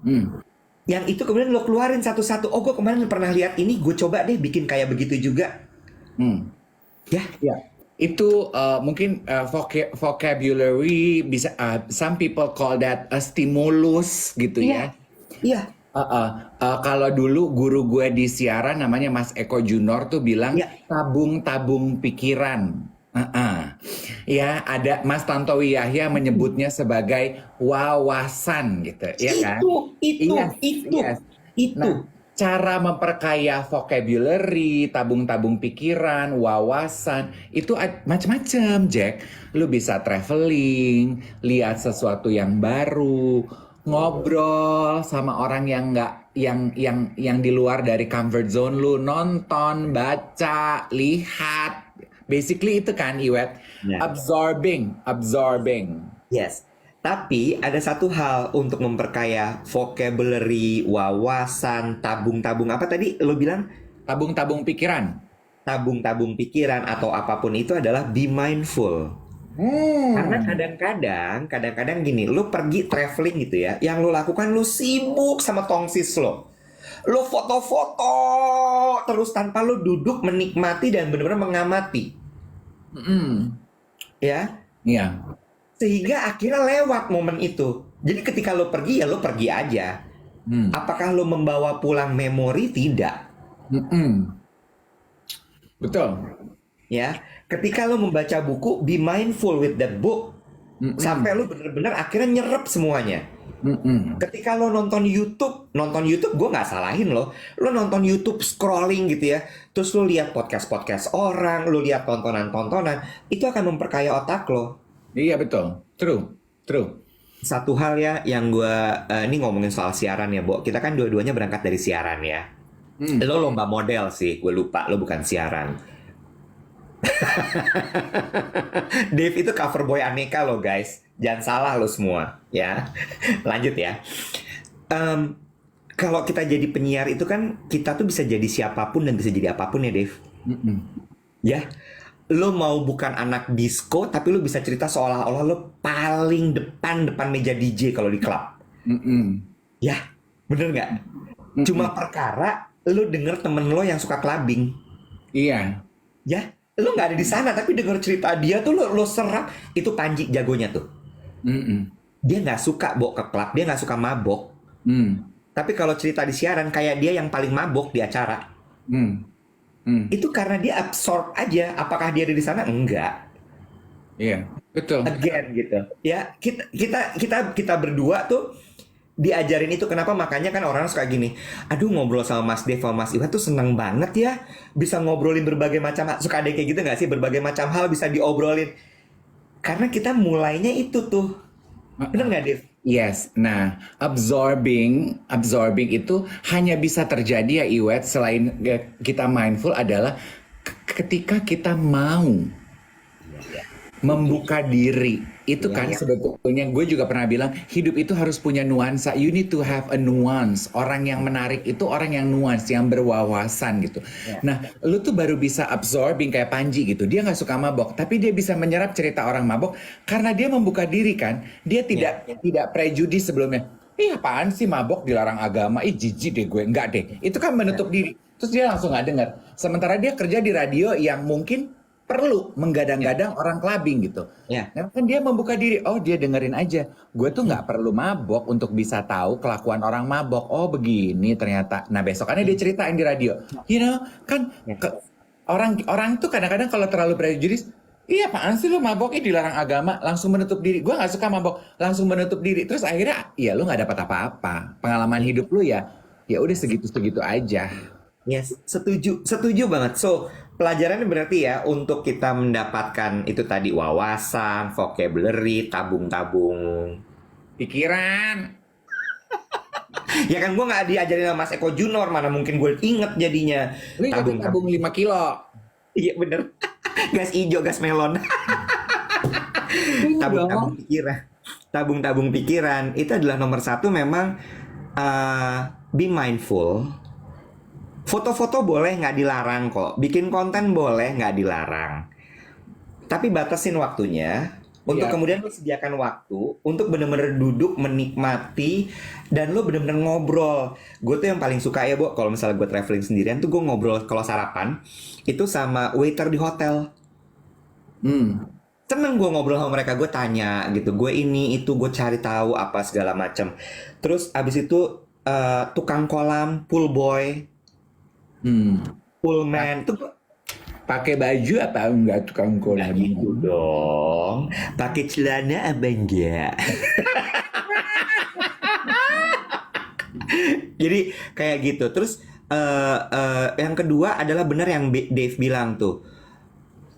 Hmm. yang itu kemudian lo keluarin satu-satu. Oh, gue kemarin pernah lihat ini, gue coba deh bikin kayak begitu juga. Hmm. Ya, Ya. Itu mungkin vocabulary bisa some people call that a stimulus gitu ya. iya, Kalau dulu guru gue di siaran namanya Mas Eko Junor tuh bilang iya. tabung-tabung pikiran. Ya, ada Mas Tantowi Yahya menyebutnya sebagai wawasan gitu, ya kan? Yes, yes. Itu. Nah, cara memperkaya vocabulary, tabung-tabung pikiran, wawasan, itu macam-macam, Jack. Lu bisa traveling, lihat sesuatu yang baru, ngobrol sama orang yang nggak yang di luar dari comfort zone lu, nonton, baca, lihat. Basically itu kan, Iwet, Ya. absorbing. Yes. Tapi ada satu hal untuk memperkaya vocabulary, wawasan, tabung-tabung apa tadi lo bilang? Tabung-tabung pikiran. tabung-tabung pikiran atau apapun itu adalah be mindful. Karena kadang-kadang gini, lu pergi traveling gitu ya, yang lu lakukan lu sibuk sama tongsis lo. Lu foto-foto terus tanpa lu duduk menikmati dan benar-benar mengamati, Mm-mm. ya. Iya. Sehingga akhirnya lewat momen itu. Jadi ketika lu pergi ya lu pergi aja. Hmm. Apakah lu membawa pulang memori? Tidak. Mm-mm. Betul. Ya, ketika lo membaca buku, be mindful with that book. Mm-mm. Sampai lo bener-bener akhirnya nyerap semuanya. Mm-mm. Ketika lo nonton YouTube gue nggak salahin lo. Lo nonton YouTube scrolling gitu ya, terus lo lihat podcast-podcast orang, lo lihat tontonan-tontonan, itu akan memperkaya otak lo. Iya betul. True. True. Satu hal ya yang gue ini ngomongin soal siaran ya, Bo. Kita kan dua-duanya berangkat dari siaran ya. Hmm. Lo lomba model sih, gue lupa lo bukan siaran. Dave itu cover boy aneka loh guys. Jangan salah lo semua ya. Lanjut ya. Kalau kita jadi penyiar itu kan kita tuh bisa jadi siapapun dan bisa jadi apapun ya Dave. Mm-mm. Ya. Lo mau bukan anak disco tapi lo bisa cerita seolah-olah lo paling depan meja DJ kalau di klub. Mm-mm. Ya, bener nggak? Cuma perkara lo denger temen lo yang suka clubbing. Iya. Ya, lo nggak ada di sana tapi denger cerita dia tuh lo serap. Itu Panji jagonya tuh. Mm-mm. Dia nggak suka bawa ke klub, dia nggak suka mabok. Mm. Tapi kalau cerita di siaran kayak dia yang paling mabok di acara. Mm. Mm. Itu karena dia absorb aja. Apakah dia ada di sana? Enggak. Iya. Betul. Again gitu. Ya, kita berdua tuh diajarin itu. Kenapa? Makanya kan orang suka gini. Aduh, ngobrol sama Mas Dev sama Mas Iwan tuh seneng banget ya. Bisa ngobrolin berbagai macam hal. Suka ada yang kayak gitu nggak sih? Berbagai macam hal bisa diobrolin. Karena kita mulainya itu tuh. Bener nggak, Dev? Yes. Nah, absorbing itu hanya bisa terjadi ya Iwet selain kita mindful adalah ketika kita mau membuka diri. Itu kan sebetulnya gue juga pernah bilang hidup itu harus punya nuansa. You need to have a nuance. Orang yang menarik itu orang yang nuance, yang berwawasan gitu. Nah, lu tuh baru bisa absorbing kayak Panji gitu. Dia nggak suka mabok, tapi dia bisa menyerap cerita orang mabok karena dia membuka diri kan. Dia tidak prejudis sebelumnya. Apaan sih mabok dilarang agama? Jijik deh gue. Enggak deh. Itu kan menutup diri. Terus dia langsung nggak dengar. Sementara dia kerja di radio yang mungkin perlu menggadang-gadang orang clubbing gitu. Nah, kan dia membuka diri. Oh, dia dengerin aja. Gue tuh nggak perlu mabok untuk bisa tahu kelakuan orang mabok. Oh, begini ternyata. Nah, besokannya dia ceritain di radio. You know, kan orang tuh kadang-kadang kalau terlalu prejudis, apaan sih lu mabok? Dilarang agama, langsung menutup diri. Gue nggak suka mabok, langsung menutup diri. Terus akhirnya, lu nggak dapat apa-apa. Pengalaman hidup lu ya udah segitu-segitu aja. Yes, setuju banget. So, pelajarannya berarti ya untuk kita mendapatkan itu tadi wawasan, vocabulary, tabung-tabung Pikiran. Ya kan gue nggak diajarin sama Mas Eko Junor, mana mungkin gue inget jadinya. Lu tabung 5 kilo. Iya bener. Gas hijau, gas melon. Tabung-tabung pikiran. Tabung-tabung pikiran itu adalah nomor satu memang be mindful. Foto-foto boleh nggak dilarang kok. Bikin konten boleh nggak dilarang. Tapi batasin waktunya. Untuk kemudian lo sediakan waktu untuk bener-bener duduk menikmati dan lo bener-bener ngobrol. Gue tuh yang paling suka ya, Bo, kalau misalnya gue traveling sendirian tuh gue ngobrol kalau sarapan itu sama waiter di hotel. Seneng gue ngobrol sama mereka, gue tanya gitu, gue ini itu gue cari tahu apa segala macam. Terus abis itu tukang kolam, pool boy, poolman tuh pakai baju apa enggak tukang kolam itu dong, pakai celana apa enggak? Jadi kayak gitu. Terus yang kedua adalah benar yang Dave bilang tuh,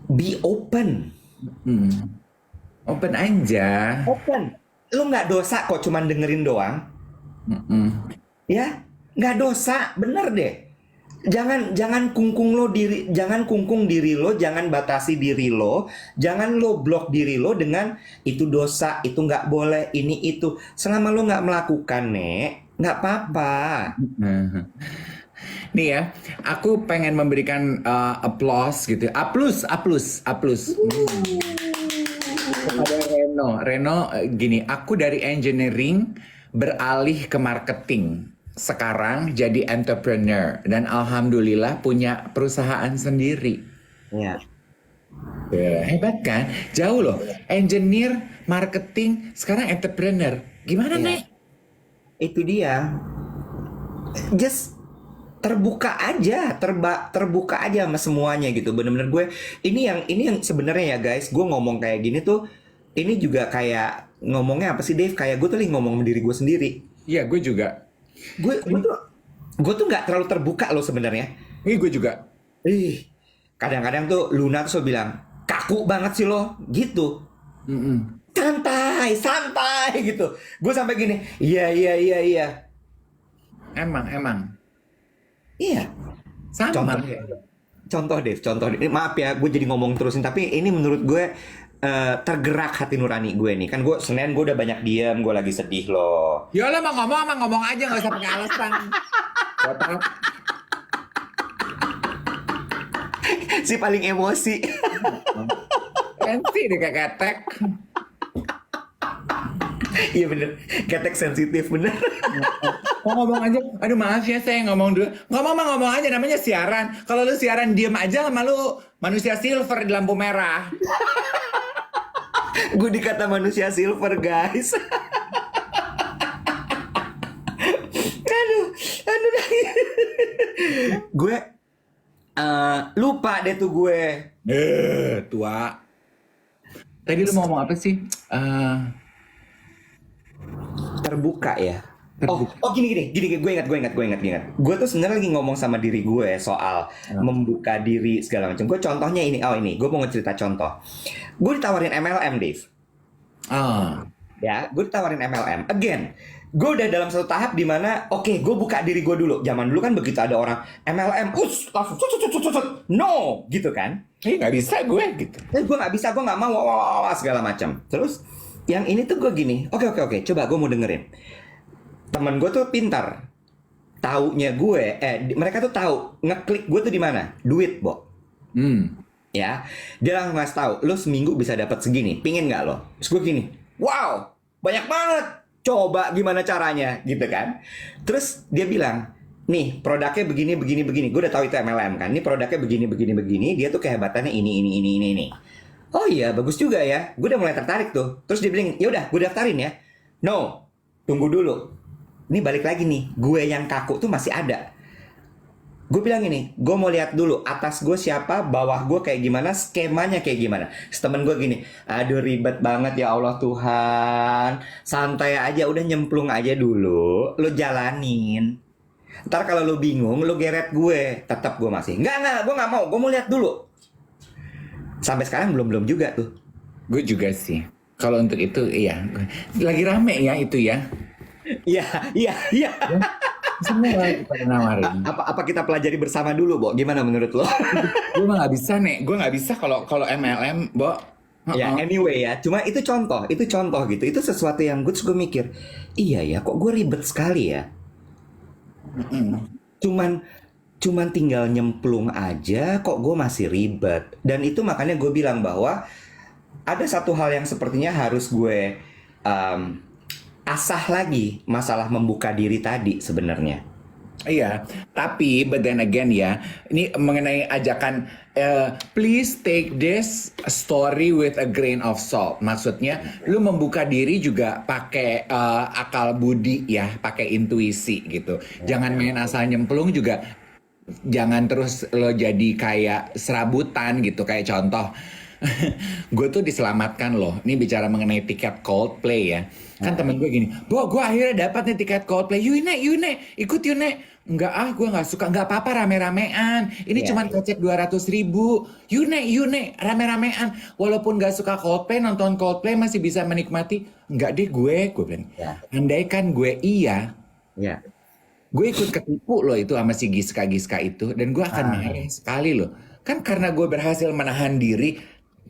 be open. Open aja. Open. Lu nggak dosa kok cuman dengerin doang. Ya, nggak dosa, bener deh. Jangan kungkung diri lo, jangan batasi diri lo, jangan lo blok diri lo dengan itu dosa, itu nggak boleh, ini itu. Selama lo nggak melakukan, Nek, nggak apa-apa. Nih ya, aku pengen memberikan applause gitu. A plus, A plus, A plus. Kepada Reno. Reno, gini, aku dari engineering beralih ke marketing. Sekarang jadi entrepreneur dan alhamdulillah punya perusahaan sendiri. Ya, Ya, hebat kan? Jauh loh. Engineer, marketing, sekarang entrepreneur. Gimana, ya. Nek? Itu dia. Just terbuka aja, terbuka aja sama semuanya gitu. Bener-bener gue ini yang sebenarnya ya guys, gue ngomong kayak gini tuh ini juga kayak ngomongnya apa sih Dave? Kayak gue tuh lagi ngomong sama diri gue sendiri. Iya, gue juga. Gue tuh nggak terlalu terbuka loh sebenarnya. Ini gue juga. Ih, kadang-kadang tuh Luna tuh selalu bilang kaku banget sih lo, gitu. Mm-mm. Santai, santai gitu. Gue sampai gini, iya iya iya iya, Emang. iya. Sama. Contoh, contoh Dave. Ini maaf ya, gue jadi ngomong terusin, tapi ini menurut gue tergerak hati nurani gue nih. Kan gue Senin gue udah banyak diem, gue lagi sedih loh. Ya lah mau ngomong aja, nggak usah pakai alasan. Kotak. Si paling emosi. Sensi deh kayak ketek. Iya bener, ketek sensitif bener. Mau ngomong aja. Aduh maaf ya saya ngomong dulu. Ngomong aja namanya siaran. Kalau lu siaran diem aja sama lu manusia silver di lampu merah. Gue dikata manusia silver guys. aduh, aduh. Gue lupa deh tuh gue. Tua. Tadi lu mau ngomong apa sih? Terbuka ya. Oh gini, gue ingat. Gue tuh sebenarnya lagi ngomong sama diri gue soal membuka diri segala macam. Gue contohnya ini, gue mau ngecerita contoh. Gue ditawarin MLM, Dave. Ya, gue ditawarin MLM. Again, gue udah dalam satu tahap di mana, oke, gue buka diri gue dulu. Zaman dulu kan begitu ada orang MLM, langsung no, gitu kan? Nggak bisa gue gitu. Gue nggak bisa, gue nggak mau, segala macam. Terus yang ini tuh gue gini, oke, coba gue mau dengerin. Temen gue tuh pintar, taunya gue, mereka tuh tahu ngeklik gue tuh di mana, duit, Bo. Ya, dia langsung ngasih tahu, lo seminggu bisa dapat segini, pingin nggak lo? Terus gue gini, wow, banyak banget. Coba gimana caranya, gitu kan? Terus dia bilang, nih produknya begini. Gue udah tahu itu MLM kan. Ini produknya begini. Dia tuh kehebatannya ini. Oh iya, bagus juga ya. Gue udah mulai tertarik tuh. Terus dia bilang, ya udah, gue daftarin ya. No, tunggu dulu. Ini balik lagi nih, gue yang kaku tuh masih ada. Gue bilang ini, gue mau lihat dulu atas gue siapa, bawah gue kayak gimana, skemanya kayak gimana. Temen gue gini, aduh ribet banget ya Allah Tuhan. Santai aja, udah nyemplung aja dulu, lo jalanin. Ntar kalau lo bingung, lo geret gue. Tetap gue masih, enggak, gue nggak mau, gue mau lihat dulu. Sampai sekarang belum juga tuh. Gue juga sih. Kalau untuk itu, iya. Lagi rame ya itu ya. Iya. Semua kita nawarin. Apa kita pelajari bersama dulu, Bo? Gimana menurut lo? Gue mah nggak bisa nek. Gue nggak bisa kalau MLM, Bo. Ya, anyway ya. Cuma itu contoh gitu. Itu sesuatu yang gue mikir, iya ya, kok gue ribet sekali ya. Cuman tinggal nyemplung aja, kok gue masih ribet. Dan itu makanya gue bilang bahwa ada satu hal yang sepertinya harus gue asah lagi, masalah membuka diri tadi sebenarnya. Iya, tapi but then again ya, ini mengenai ajakan please take this story with a grain of salt. Maksudnya, lu membuka diri juga pakai akal budi ya, pakai intuisi gitu. Jangan main asal nyemplung juga. Jangan terus lo jadi kayak serabutan gitu, kayak contoh. Gue tuh diselamatkan loh. Ini bicara mengenai tiket Coldplay ya. Kan temen gue gini, Bo, gue akhirnya dapat nih tiket Coldplay. Yuk nek, ikut yuk nek. Enggak gue nggak suka, nggak apa-apa rame-ramean. Ini cuman kocek 200.000. Yuk nek, rame-ramean. Walaupun nggak suka Coldplay, nonton Coldplay masih bisa menikmati. Enggak deh gue bilang. Andaikan gue iya, gue ikut ketipu loh itu sama si Giska itu. Dan gue akan marah sekali loh. Kan karena gue berhasil menahan diri,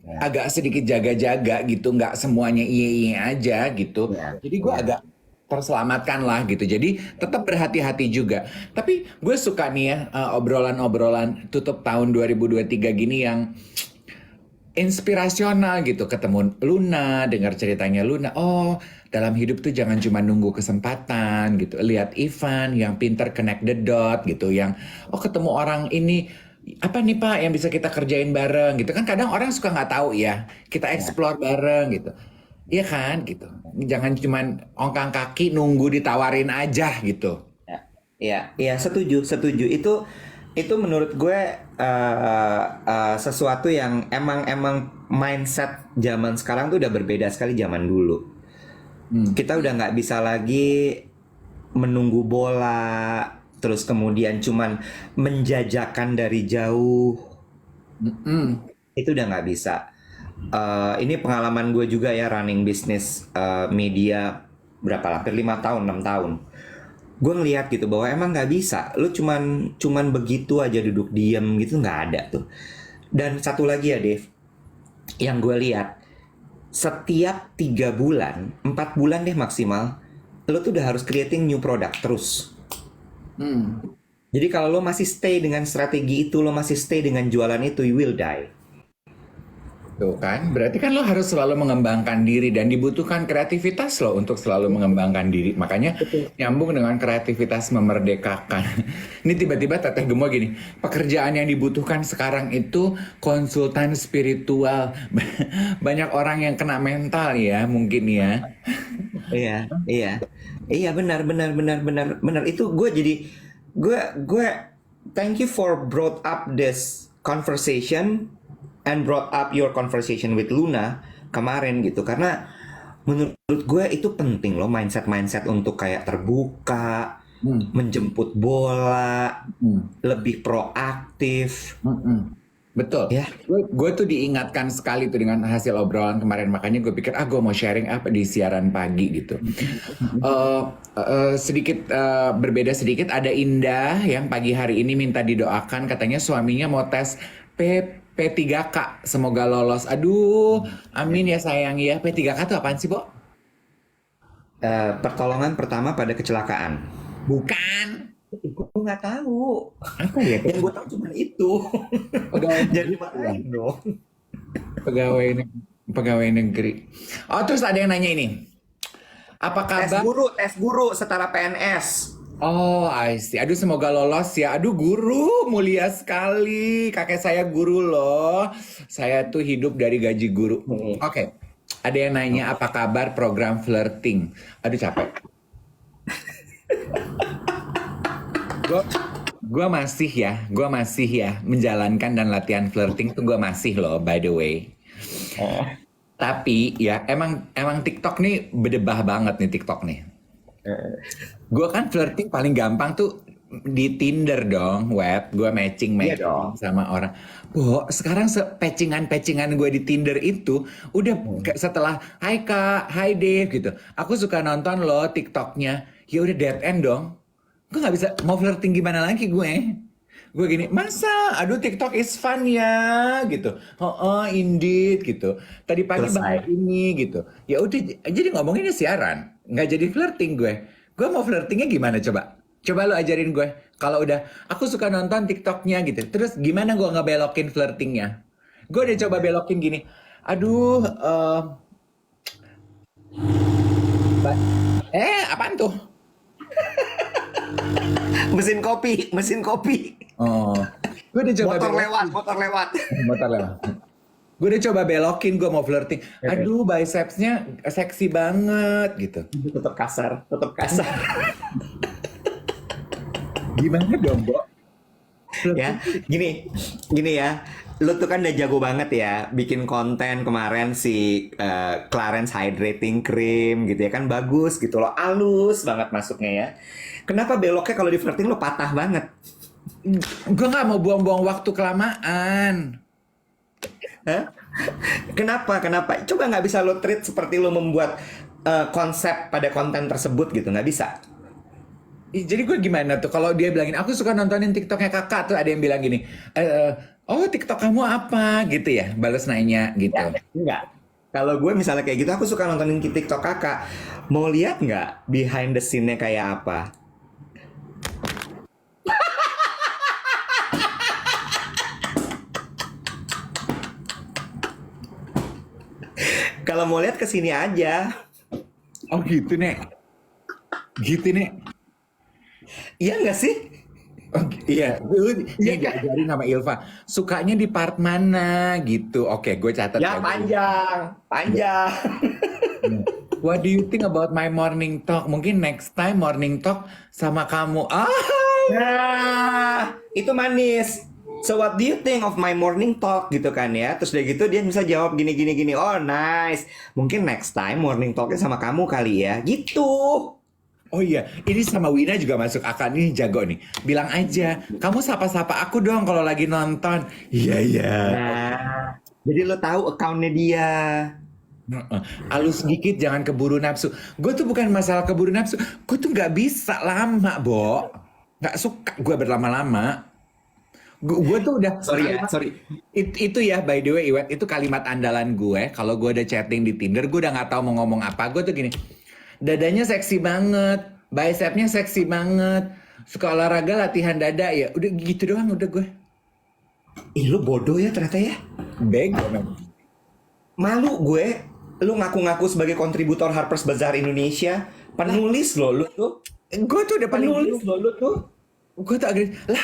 agak sedikit jaga-jaga gitu, nggak semuanya iya aja gitu. Jadi gue agak terselamatkan lah gitu. Jadi tetap berhati-hati juga. Tapi gue suka nih ya obrolan-obrolan tutup tahun 2023 gini yang inspirasional gitu. Ketemu Luna, dengar ceritanya Luna. Oh, dalam hidup tuh jangan cuma nunggu kesempatan gitu. Lihat Ivan yang pinter connect the dot gitu. Yang ketemu orang ini apa nih Pak yang bisa kita kerjain bareng gitu kan. Kadang orang suka nggak tahu ya. Kita explore bareng gitu. Iya kan gitu. Jangan cuma ongkang kaki nunggu ditawarin aja gitu. Ya, iya, iya, setuju, setuju. Itu menurut gue sesuatu yang emang mindset zaman sekarang tuh udah berbeda sekali zaman dulu. Kita udah nggak bisa lagi menunggu bola, terus kemudian cuman menjajakan dari jauh. Itu udah nggak bisa. Ini pengalaman gue juga ya running bisnis media berapa lah, hampir 5 tahun, 6 tahun. Gue ngeliat gitu bahwa emang nggak bisa. Lu cuman begitu aja duduk diem gitu nggak ada tuh. Dan satu lagi ya Dave, yang gue lihat setiap 3 bulan, 4 bulan deh maksimal, lu tuh udah harus creating new product terus. Jadi kalau lo masih stay dengan strategi itu, lo masih stay dengan jualan itu, you will die. Tuh kan, berarti kan lo harus selalu mengembangkan diri dan dibutuhkan kreativitas lo untuk selalu mengembangkan diri. Makanya nyambung dengan kreativitas memerdekakan. Ini tiba-tiba Teteh Gemo gini, pekerjaan yang dibutuhkan sekarang itu konsultan spiritual. Banyak orang yang kena mental ya, mungkin ya. Iya, iya, iya, benar. Itu gue thank you for brought up this conversation and brought up your conversation with Luna kemarin gitu, karena menurut gue itu penting loh, mindset untuk kayak terbuka, menjemput bola, lebih proaktif. Betul. Ya. Gue tuh diingatkan sekali tuh dengan hasil obrolan kemarin. Makanya gue pikir, gue mau sharing apa di siaran pagi gitu. Sedikit berbeda sedikit. Ada Indah yang pagi hari ini minta didoakan. Katanya suaminya mau tes P3K. Semoga lolos. Aduh, amin ya sayang ya. P3K tuh apaan sih, Bo? Pertolongan pertama pada kecelakaan. Bukan. Gue nggak tahu. Apa ya? Yang gue tahu cuma itu. Jadi marahin dong. Pegawai negeri. Oh, terus ada yang nanya ini. Apa kabar? Tes guru setara PNS. Oh, I see. Aduh, semoga lolos ya. Aduh, guru mulia sekali. Kakek saya guru loh. Saya tuh hidup dari gaji guru. Oke. Ada yang nanya apa kabar program flirting. Aduh, capek. Gue masih ya menjalankan dan latihan flirting tuh gue masih loh, by the way. Tapi ya emang TikTok nih bedebah banget nih TikTok nih. Gue kan flirting paling gampang tuh di Tinder dong, web. Gue matching sama orang. Sekarang patchingan gue di Tinder itu udah setelah Hai Kak, Hai Dave gitu. Aku suka nonton loh TikToknya. Ya udah dead end dong. Gue gak bisa, mau flirting gimana lagi gue? Gue gini, masa? Aduh TikTok is fun ya, gitu. Indeed, gitu. Tadi pagi bahas ini, gitu. Ya udah, jadi ngomonginnya siaran. Gak jadi flirting gue. Gue mau flirtingnya gimana coba? Coba lo ajarin gue. Kalau udah, aku suka nonton TikToknya gitu. Terus gimana gue ngebelokin flirtingnya? Gue udah coba belokin gini. Aduh, apaan tuh? Mesin kopi. Oh, gue udah coba motor lewat. Gue udah coba belokin, gue mau flirting. Aduh, bicepsnya seksi banget gitu. Tetap kasar. Gimana dong, Bo? Ya, gini ya. Lu tuh kan udah jago banget ya bikin konten kemarin si Clarence Hydrating Cream gitu ya kan, bagus gitu loh, halus banget masuknya ya. Kenapa beloknya kalau di flirting lo patah banget? Gue gak mau buang-buang waktu kelamaan. Hah? Kenapa? Coba nggak bisa lo treat seperti lo membuat konsep pada konten tersebut gitu, nggak bisa? Jadi gue gimana tuh kalau dia bilangin aku suka nontonin TikToknya kakak, tuh ada yang bilang gini, oh TikTok kamu apa gitu ya, balas nanya gitu. Enggak. Kalau gue misalnya kayak gitu, aku suka nontonin TikTok kakak. Mau lihat nggak behind the scene-nya kayak apa? Kalau mau lihat kesini aja. Oh gitu, Nek. Gitu, Nek. Iya nggak sih? Oh, iya, dulu Iya dia kan? diajarin sama Ilva. Sukanya di part mana gitu. Oke, gue catat Ya ya. panjang, panjang. What do you think about my morning talk? Mungkin next time morning talk sama kamu. Ah, Nah, itu manis. So what do you think of my morning talk gitu kan ya? Terus udah gitu dia bisa jawab gini gini gini. Oh nice. Mungkin next time morning talknya sama kamu kali ya. Gitu. oh iya, ini sama Wina juga masuk akal. Ini jago nih. Bilang aja, kamu sapa-sapa aku dong kalau lagi nonton. Iya, iya. Nah, jadi lo tahu accountnya dia. Heeh. Halus sedikit, jangan keburu nafsu. Gue tuh bukan masalah keburu nafsu. Gue tuh nggak bisa lama, Bo. Nggak suka gue berlama-lama. Gue tuh udah Sorry ya, sorry. Itu ya by the way Iwet, itu kalimat andalan gue kalau gue udah chatting di Tinder, gue udah nggak tahu mau ngomong apa. Gue tuh gini, dadanya seksi banget, bicepnya seksi banget, suka olahraga latihan dada ya, udah gitu doang udah gue. Ih lo bodoh ya ternyata ya. Bego memang. Malu gue. Lu ngaku-ngaku sebagai kontributor Harper's Bazaar Indonesia. Penulis lo lu tuh. Gue tuh udah paling Penulis lo lu tuh. gue tuh agresif lah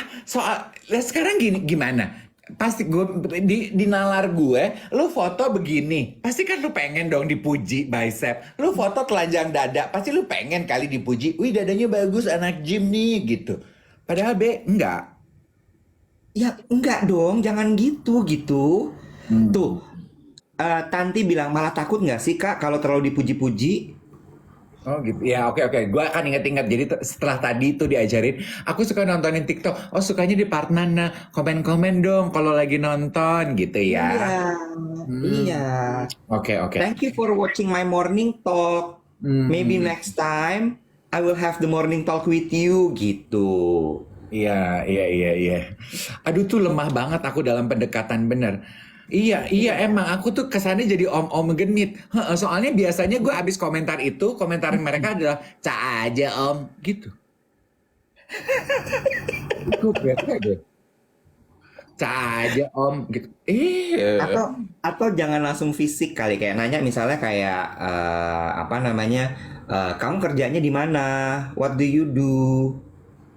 lah sekarang gini gimana, pasti gue di nalar gue, lu foto begini pasti kan lu pengen dong dipuji bicep, lu foto telanjang dada pasti lu pengen kali dipuji, wih dadanya bagus anak gym nih gitu, padahal enggak. Ya enggak dong, jangan gitu gitu. Tuh, Tanti bilang malah takut nggak sih kak kalau terlalu dipuji-puji? Oh gitu. Ya oke oke. Gue akan inget-inget. Jadi setelah tadi itu diajarin, aku suka nontonin TikTok. Oh sukanya di part mana? Komen-komen dong kalau lagi nonton gitu ya. Iya, Hmm. iya. Oke oke. Thank you for watching my morning talk. Maybe Hmm. next time I will have the morning talk with you gitu. Iya iya iya iya. Aduh tuh lemah banget aku dalam pendekatan bener. Iya iya emang aku tuh kesannya jadi om-om genit. Heeh, soalnya biasanya gue abis komentar itu, komentar mereka adalah "Ca aja om" gitu. Gue bete deh. "Ca aja om" gitu. Atau jangan langsung fisik kali kayak nanya misalnya kayak apa namanya kamu kerjanya di mana? What do you do?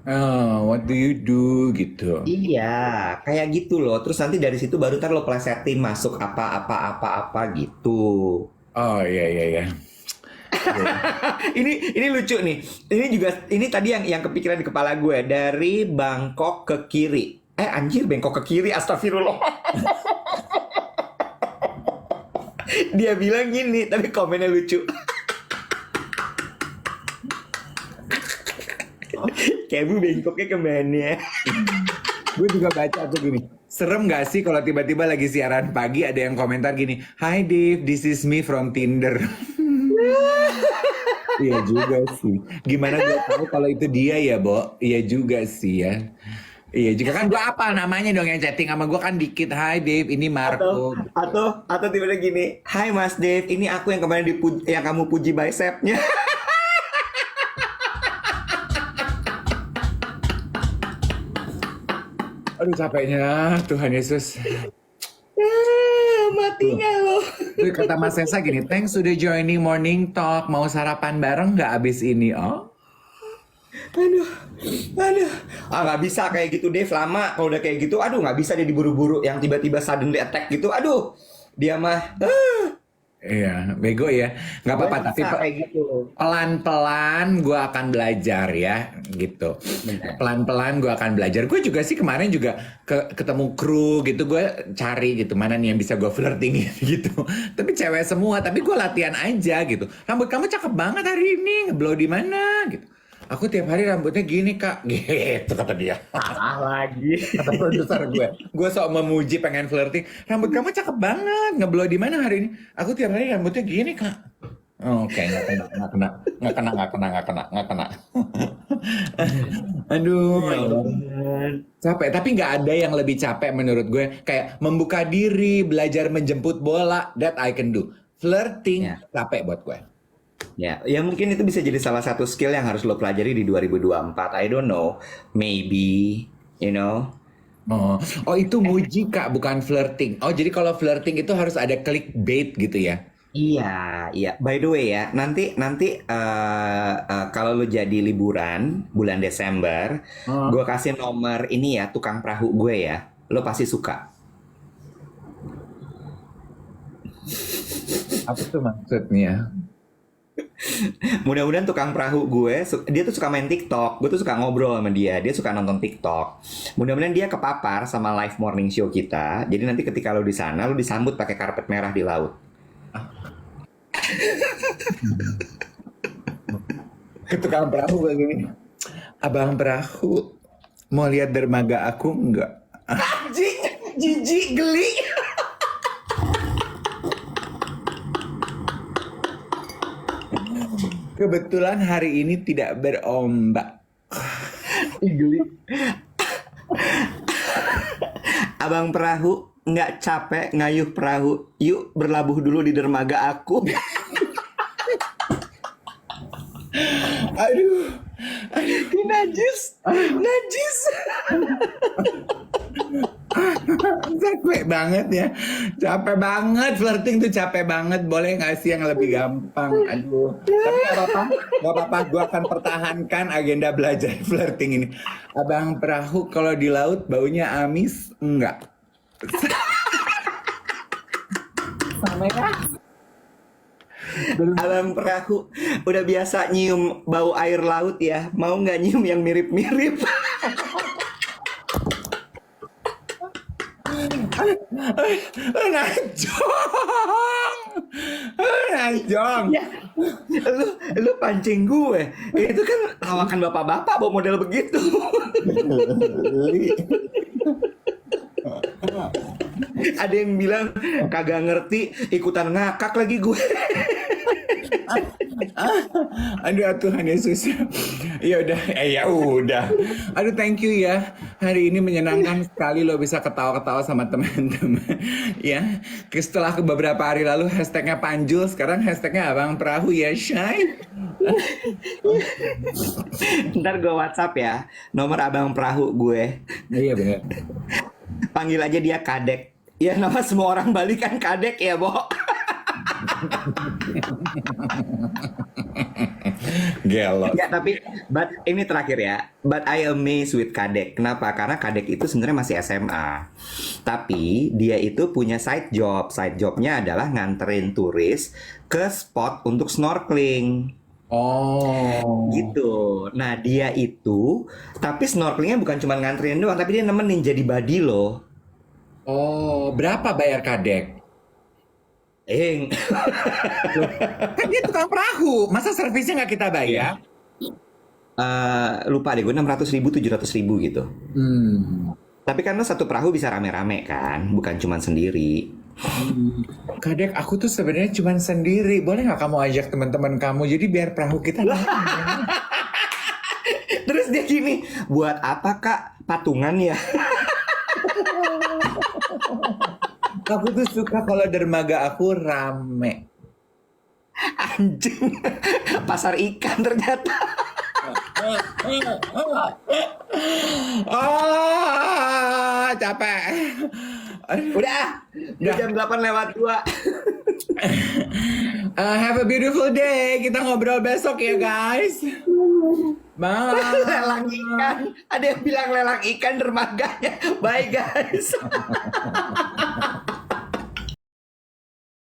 Oh, what do you do gitu. Iya, kayak gitu loh. Terus nanti dari situ baru ntar lo plesetin masuk apa gitu. Oh iya iya iya. Ini lucu nih. Ini tadi yang kepikiran di kepala gue dari Bangkok ke kiri. Anjir Bangkok ke kiri, astagfirullah. Dia bilang gini, tapi komennya lucu. Kayak bu Bangkoknya kemana? Gue juga baca tuh gini. Serem gak sih kalau tiba-tiba lagi siaran pagi ada yang komentar gini, "Hi Dave, this is me from Tinder." Iya juga sih. Gimana gue tahu kalau itu dia ya, Bo? Iya juga sih ya. Iya juga kan gue apa namanya dong yang chatting sama gue kan dikit. "Hi Dave, ini Marco." Atau tiba-tiba gini, Hai Mas Dave, ini aku yang kemarin yang kamu puji bicepnya. Aduh capeknya Tuhan Yesus. Matinya loh. Tuh kata Mas Sesa gini, "Thanks sudah joining morning talk. Mau sarapan bareng nggak abis ini?" Oh. Aduh, aduh. Nggak bisa kayak gitu Dave, lama kalau udah kayak gitu. Aduh, nggak bisa dia diburu-buru yang tiba-tiba suddenly attack gitu. Aduh, dia mah. Iya, bego ya. Nggak apa-apa, Nggak tapi bisa kayak gitu. pelan-pelan gue akan belajar ya, gitu. Bener. Pelan-pelan gue akan belajar. Gue juga sih kemarin juga ketemu kru gitu, gue cari gitu mana nih yang bisa gue flirtingin gitu. Tapi cewek semua, tapi gue latihan aja gitu. "Rambut kamu cakep banget hari ini, ngeblow di mana?" gitu. "Aku tiap hari rambutnya gini kak," gitu kata dia. Lagi. Kata produser gue sok memuji pengen flirting. "Rambut kamu cakep banget, ngeblow di mana hari ini?" "Aku tiap hari rambutnya gini kak." Oke, nggak kena. Aduh, ya Allah. Capek. Tapi nggak ada yang lebih capek menurut gue. Kayak membuka diri, belajar menjemput bola. That I can do. Flirting Ya. capek buat gue. Ya, ya mungkin itu bisa jadi salah satu skill yang harus lo pelajari di 2024. I don't know, maybe, you know. Oh itu muji Kak, bukan flirting. Oh jadi kalau flirting itu harus ada clickbait gitu ya? Iya, iya. By the way ya, nanti nanti kalau lo jadi liburan bulan Desember, Oh, gue kasih nomor ini ya, tukang perahu gue ya. Lo pasti suka. apa tuh maksudnya? Mudah-mudahan tukang perahu gue, dia tuh suka main TikTok. Gue tuh suka ngobrol sama dia. Dia suka nonton TikTok. Mudah-mudahan dia kepapar sama live morning show kita. Jadi nanti ketika lo di sana, lo disambut pakai karpet merah di laut. Ke tukang perahu kayak gini. Abang perahu, mau lihat dermaga aku enggak? Anjing, jijik, geli. Kebetulan hari ini tidak berombak. Geli. Abang perahu, nggak capek ngayuh perahu. Yuk berlabuh dulu di dermaga aku. Aduh, Najis, najis. capek banget ya. Capek banget, flirting tuh capek banget. Boleh nggak sih yang lebih gampang? Aduh. Tapi nggak apa-apa, nggak apa-apa. Gue akan pertahankan agenda belajar flirting ini. Abang perahu kalau di laut baunya amis? Enggak. Sama ya? Abang perahu, udah biasa nyium bau air laut ya. Mau nggak nyium yang mirip-mirip? Najong! Najong! Ya, lu pancing gue. Itu kan lawakan bapak-bapak bawa model begitu. Ada yang bilang kagak ngerti, ikutan ngakak lagi gue. Aduh Tuhan Yesus. Ya udah, ya udah. Aduh thank you ya. Hari ini menyenangkan sekali lo bisa ketawa-ketawa sama teman-teman. Ya, setelah beberapa hari lalu hashtagnya Panjul, sekarang hashtagnya Abang Perahu ya, Shay. Ntar gue WhatsApp ya, nomor abang perahu gue. Iya benar. Panggil aja dia Kadek. Ya nama semua orang Bali kan Kadek ya, Bo. Gelot. Ya tapi but ini terakhir ya. But I amazed with Kadek. Kenapa? Karena Kadek itu sebenarnya masih SMA. Tapi dia itu punya side job. Side jobnya adalah nganterin turis ke spot untuk snorkeling. Oh. Gitu. Nah dia itu, tapi snorkelingnya bukan cuma nganterin doang, tapi dia nemenin jadi buddy loh. Oh, berapa bayar kadek? Kan dia tukang perahu, masa servisnya nggak kita bayar? Lupa deh gue 600.000 700.000 gitu. Tapi kan lo satu perahu bisa rame-rame kan, bukan cuma sendiri. Kadek, aku tuh sebenarnya cuma sendiri. Boleh nggak kamu ajak teman-teman kamu? Jadi biar perahu kita. Terus dia gini, buat apa kak patungan ya? Aku tuh suka kalau dermaga aku rame. Anjing, pasar ikan ternyata. Capek. Udah jam 8:02. Have a beautiful day. Kita ngobrol besok ya guys. Bye. Lelang ikan. Ada yang bilang lelang ikan dermaganya. Bye guys.